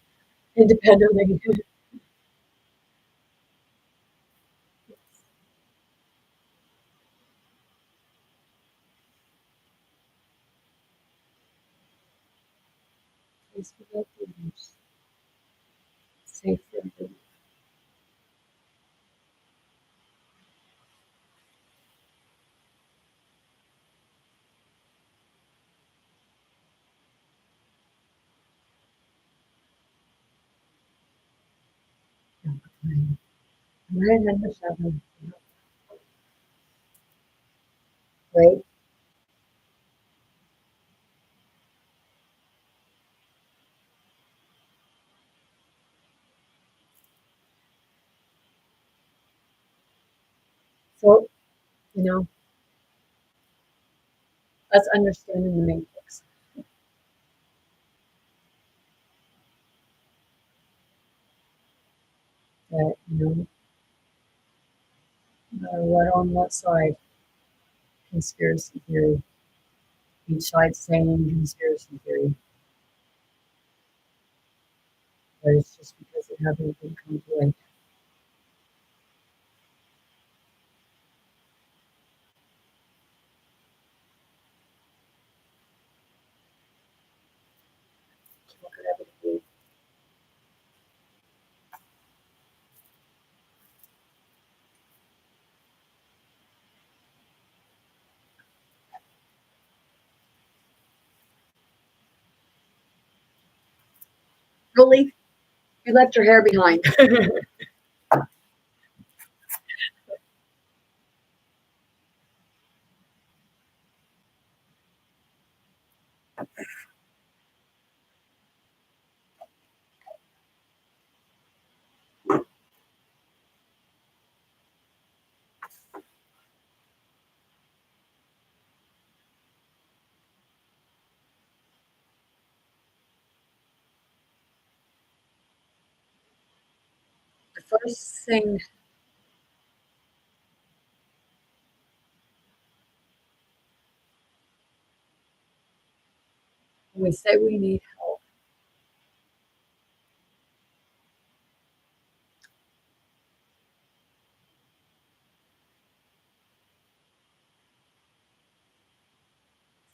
independently. Peaceful refuge, safe for everyone. Right, understanding. Right. So, you know, that's understanding the matrix. That, no matter what on what side, conspiracy theory, each side saying conspiracy theory, but it's just because it hasn't been come to light. What could ever be? Really? You left your hair behind. The first thing when we say we need help,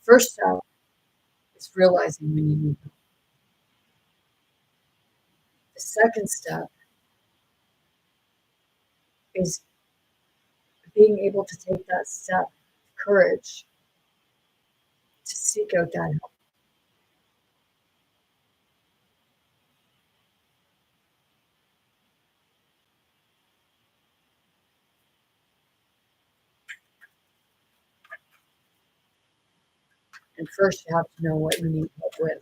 first step is realizing when you need help. The second step is being able to take that step, courage to seek out that help. And first, you have to know what you need help with.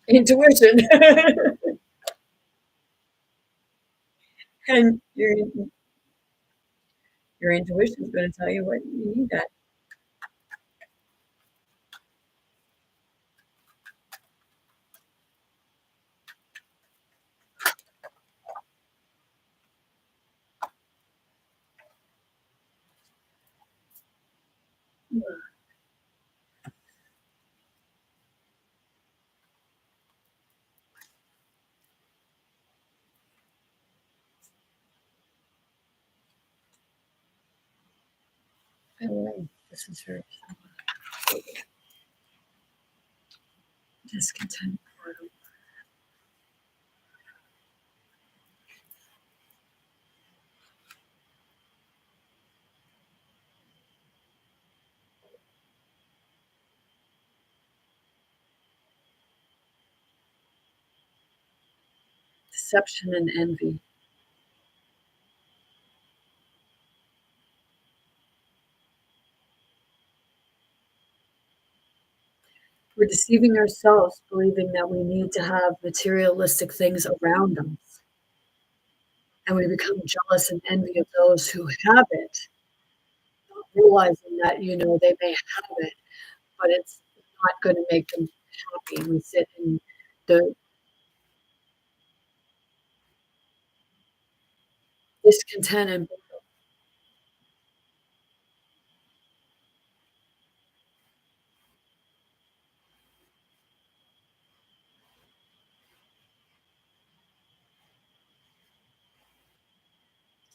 Intuition. And your intuition is going to tell you what you need that. By the way, this is her discontent portal. Deception and envy. We're deceiving ourselves, believing that we need to have materialistic things around us. And we become jealous and envy of those who have it, not realizing that, they may have it, but it's not going to make them happy. We sit in the discontent and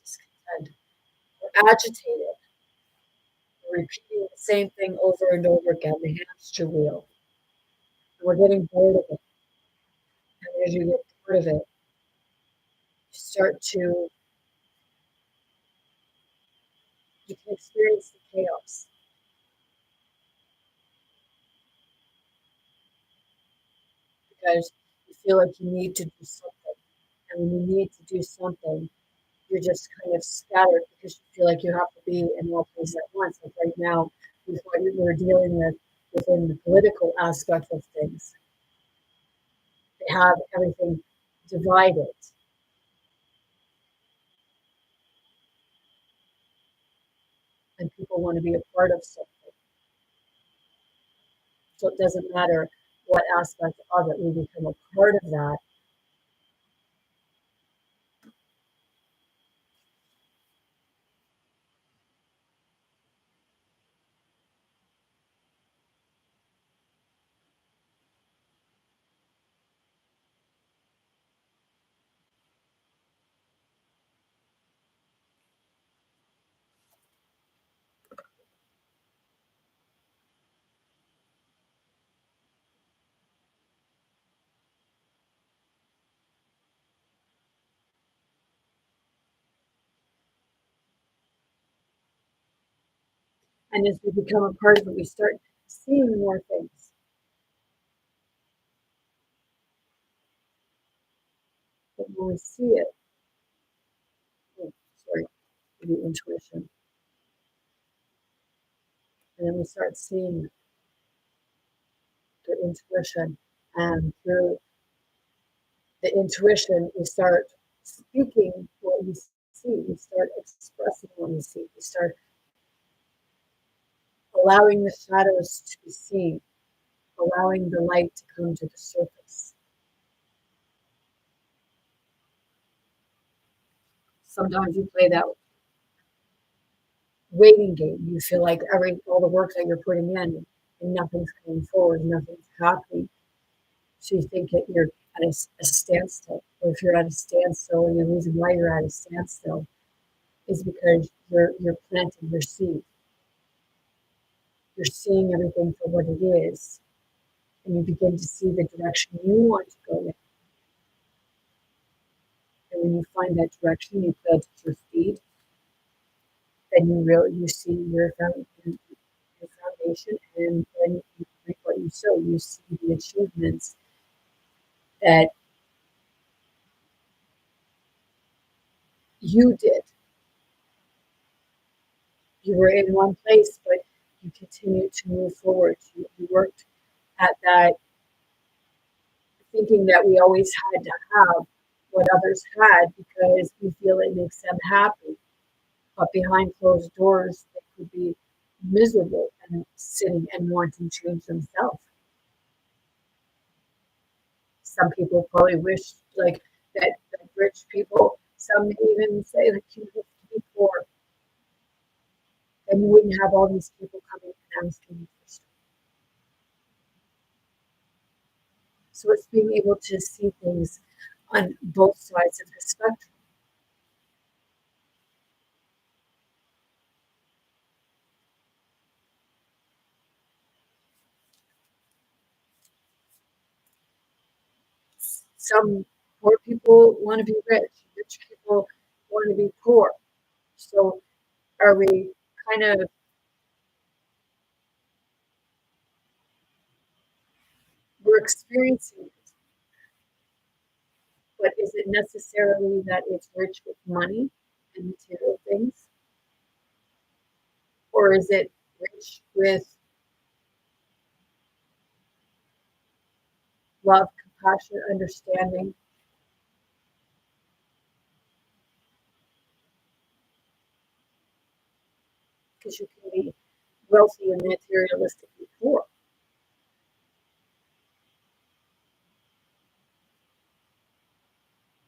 discontent. We're agitated. We're repeating the same thing over and over again, the hamster wheel. And we're getting bored of it. And as you get bored of it, you start to You can experience the chaos because you feel like you need to do something. And when you need to do something, you're just kind of scattered because you feel like you have to be in all places at once. Like right now, with what we're dealing with within the political aspect of things, they have everything divided, and people want to be a part of something. So it doesn't matter what aspect of it, we become a part of that. And as we become a part of it, we start seeing more things. But when we see it, oh, sorry, the intuition, and then we start seeing the intuition, and through the intuition, we start speaking what we see, we start expressing what we see, we start allowing the shadows to be seen, allowing the light to come to the surface. Sometimes you play that waiting game. You feel like all the work that you're putting in and nothing's coming forward, nothing's happening. So you think that you're at a standstill. Or if you're at a standstill, and the reason why you're at a standstill is because you're planting your seed. You're seeing everything for what it is, and you begin to see the direction you want to go in. And when you find that direction, you plant your feet, then you see your foundation, and then you reap what you sow. You see the achievements that you did. You were in one place, but you continued to move forward. You worked at that, thinking that we always had to have what others had because we feel it makes them happy. But behind closed doors, they could be miserable and sitting and wanting change themselves. Some people probably wish like that rich people, some even say like you have to be poor, then you wouldn't have all these people coming and asking you for stuff. So it's being able to see things on both sides of the spectrum. Some poor people want to be rich people want to be poor. So are we kind of, we're experiencing it, but is it necessarily that it's rich with money and material things? Or is it rich with love, compassion, understanding? Because you can be wealthy and materialistically poor,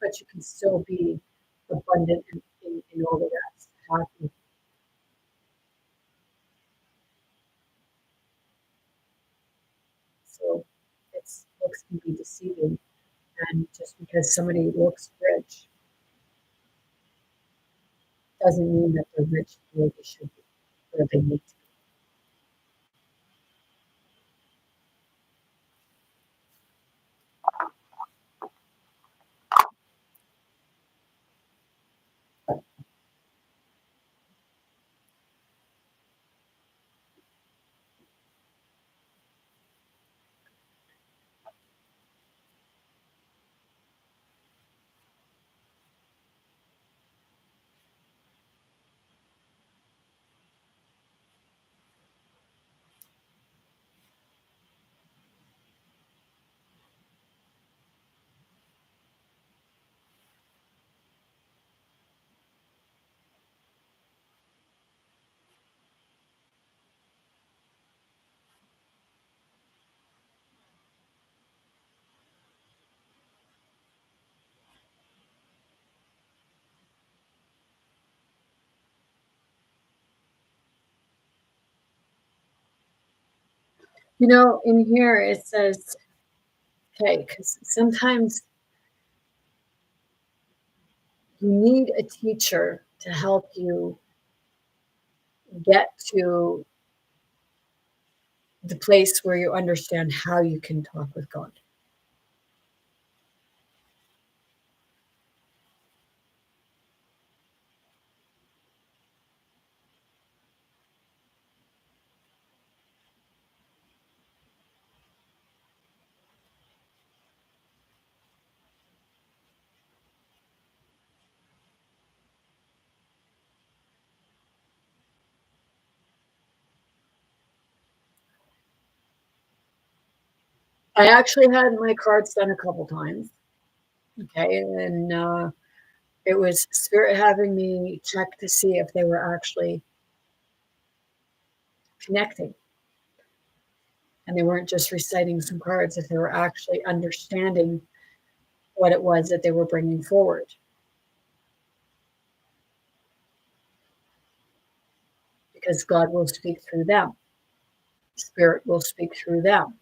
but you can still be abundant in all of that, happy. So looks can be deceiving. And just because somebody looks rich doesn't mean that they're rich the way they should be or they need to In here it says, okay, because sometimes you need a teacher to help you get to the place where you understand how you can talk with God. I actually had my cards done a couple times, okay, and it was Spirit having me check to see if they were actually connecting, and they weren't just reciting some cards, if they were actually understanding what it was that they were bringing forward. Because God will speak through them. Spirit will speak through them.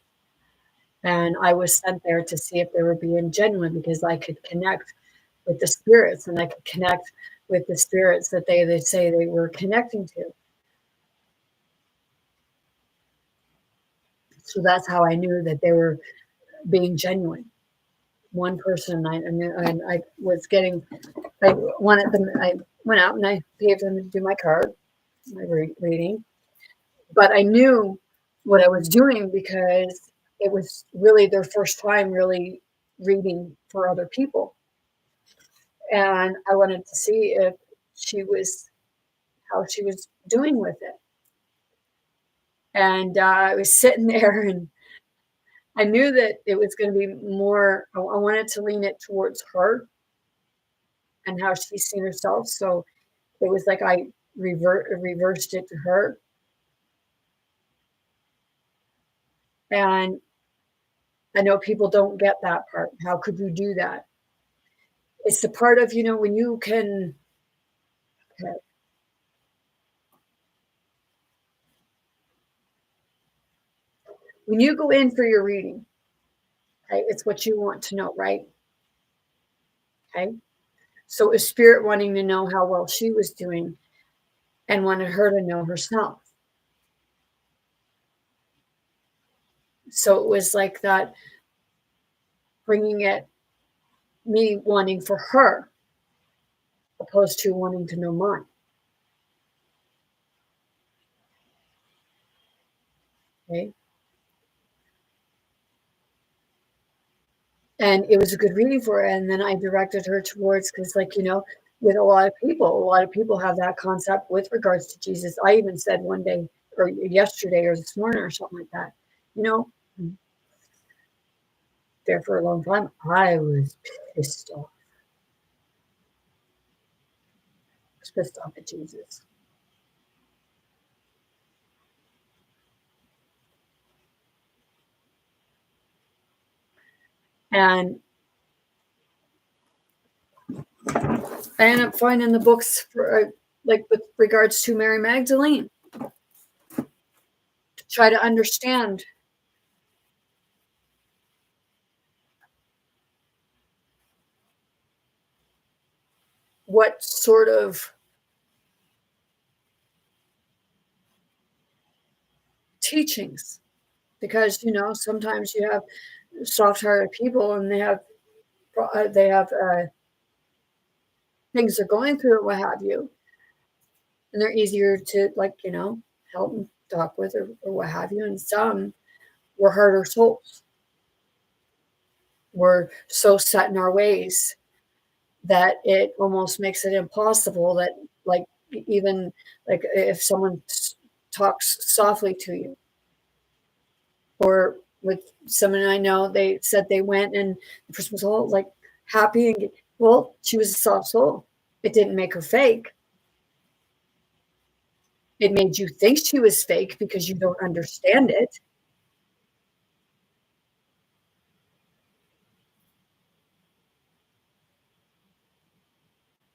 And I was sent there to see if they were being genuine because I could connect with the spirits and I could connect with the spirits that they say they were connecting to. So that's how I knew that they were being genuine. One person I knew, and I was getting, I wanted them, I went out and I paid them to do my card, my reading. But I knew what I was doing because it was really their first time really reading for other people. And I wanted to see if she was, how she was doing with it. And I was sitting there and I knew that it was going to be more, I wanted to lean it towards her and how she's seen herself. So it was like I reversed it to her. And I know people don't get that part. How could you do that? It's the part of, when you can, okay, when you go in for your reading, okay, it's what you want to know, right? Okay. So is Spirit wanting to know how well she was doing and wanted her to know herself. So it was like that, bringing it, me wanting for her opposed to wanting to know mine. Okay. And it was a good reading for her. And then I directed her towards, because, like, with a lot of people have that concept with regards to Jesus. I even said one day, or yesterday, or this morning, or something like that, you know, there for a long time, I was pissed off. I was pissed off at Jesus. And I ended up finding the books for, like, with regards to Mary Magdalene, to try to understand what sort of teachings, because sometimes you have soft-hearted people and they have things they're going through or what have you, and they're easier to, like, help and talk with, or what have you. And some were harder souls. We're so set in our ways that it almost makes it impossible that, like, even like if someone talks softly to you, or with someone I know, they said they went and the person was all like happy and well, she was a soft soul. It didn't make her fake. It made you think she was fake because you don't understand it.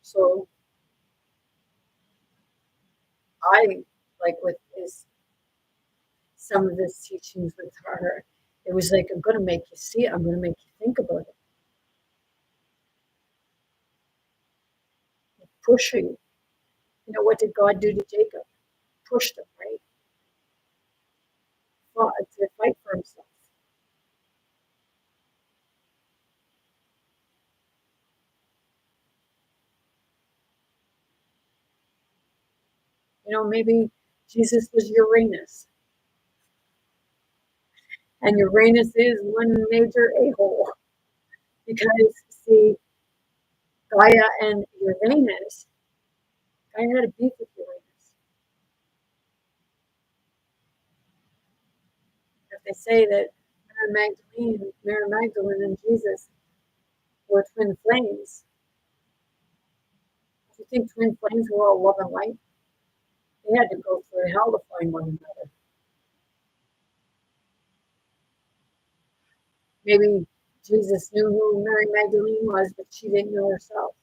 So I, like with his some of his teachings with her. It was like, I'm going to make you see it. I'm going to make you think about it. Pushing. You know, what did God do to Jacob? Pushed him, right? Fought to fight for himself. You know, maybe Jesus was Uranus, and Uranus is one major a-hole because, see, Gaia and Uranus, Gaia had a beef with Uranus. If they say that Mary Magdalene and Jesus were twin flames, do you think twin flames were all love and light? They had to go through hell to find one another. Maybe Jesus knew who Mary Magdalene was, but she didn't know herself.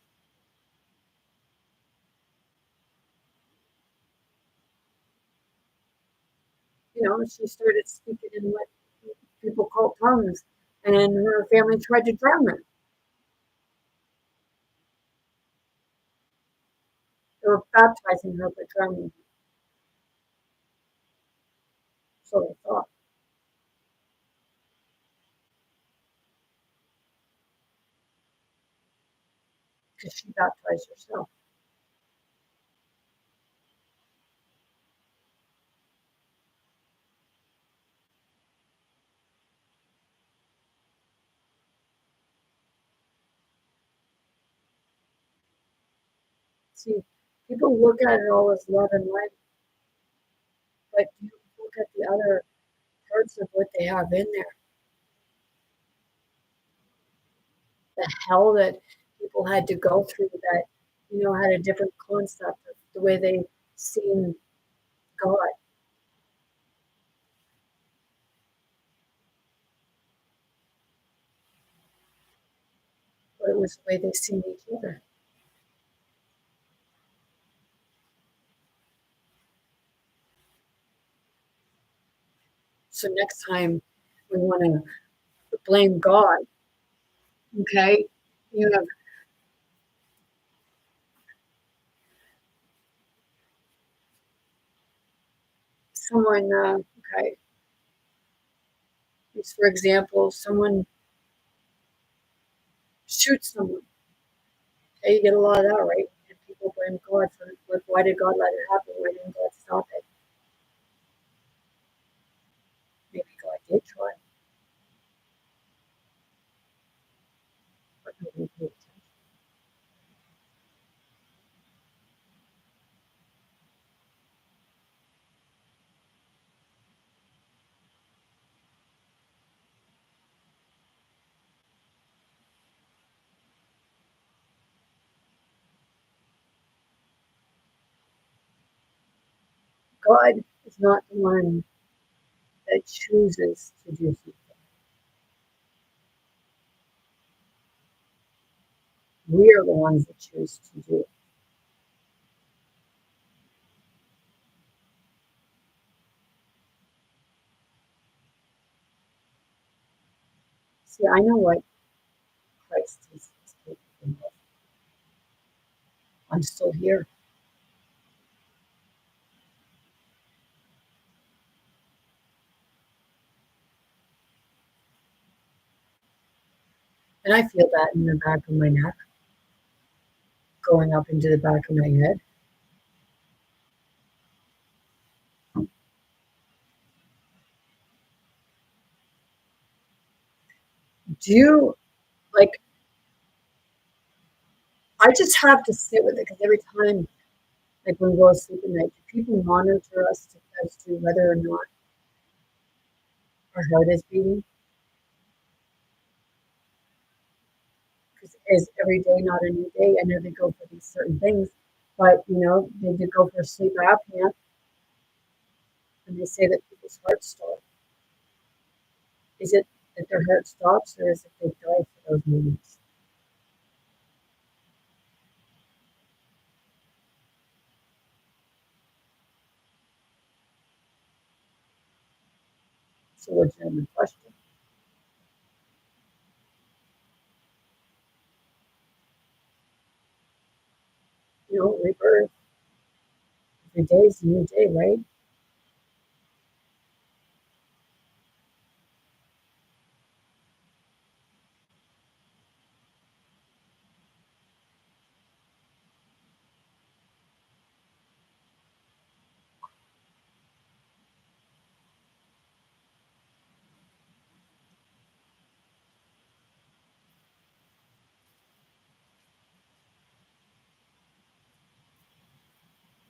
You know, she started speaking in what people call tongues, and her family tried to drown her. They were baptizing her, but drowning her. So they thought, because she baptized herself. See, people look at it all as love and light, but you look at the other parts of what they have in there, the hell that people had to go through that, you know, had a different concept of the way they seen God, but it was the way they seen each other. So next time we want to blame God, okay? You have someone, okay, just for example, someone shoots someone. Okay, you get a lot of that, right? And people blame God for, like, why did God let it happen? Why didn't God stop it? Maybe God did try, but nobody paid attention. God is not the one that chooses to do something. We are the ones that choose to do it. See, I know what Christ is capable of. I'm still here. And I feel that in the back of my neck, going up into the back of my head. Do you, like, I just have to sit with it because every time, like when we go to sleep at night, do people monitor us as to whether or not our heart is beating? Because is every day not a new day? I know they go for these certain things, but you know, they do go for sleep apnea, and they say that people's hearts stop. Is it that their heart stops, or is it they die for those moments? It's a legitimate question. Rebirth. Every day is a new day, right?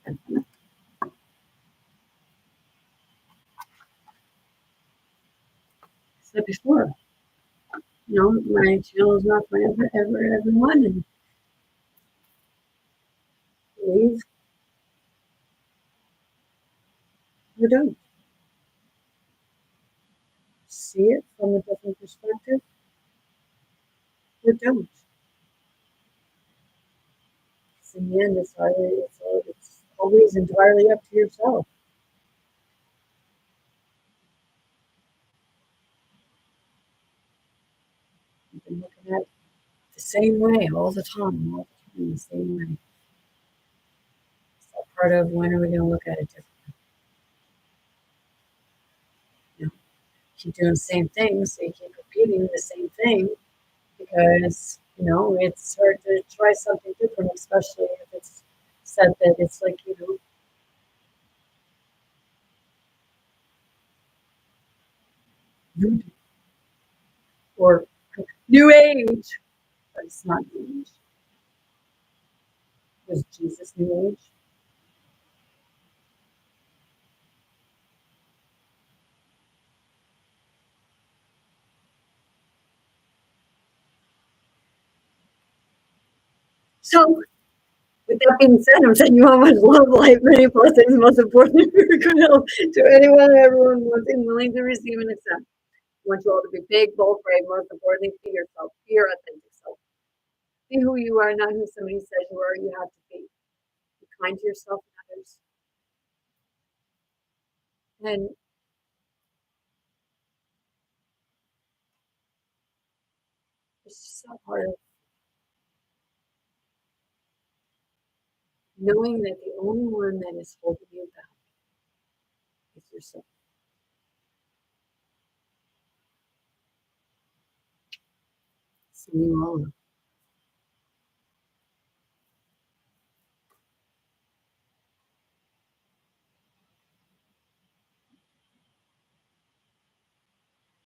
I said before, my channel is not for everyone, and leave or don't. See it from a different perspective or don't. Because in the end, it's always entirely up to yourself. You've been looking at it the same way all the time, the same way. It's all part of when are we going to look at it differently? Keep doing the same thing, so you keep repeating the same thing because it's hard to try something different, especially if it's said that it's like or new age, but it's not new age. Was Jesus new age? So, with that being said, I'm sending you all much love, light, many blessings, most importantly, good health to anyone and everyone willing to receive and accept. I want you all to be big, bold, brave, most importantly, be yourself, be your authentic self. Be who you are, not who somebody says you are. You have to be. Be kind to yourself and others. And it's just a part of knowing that the only one that is holding you back is yourself. See you all.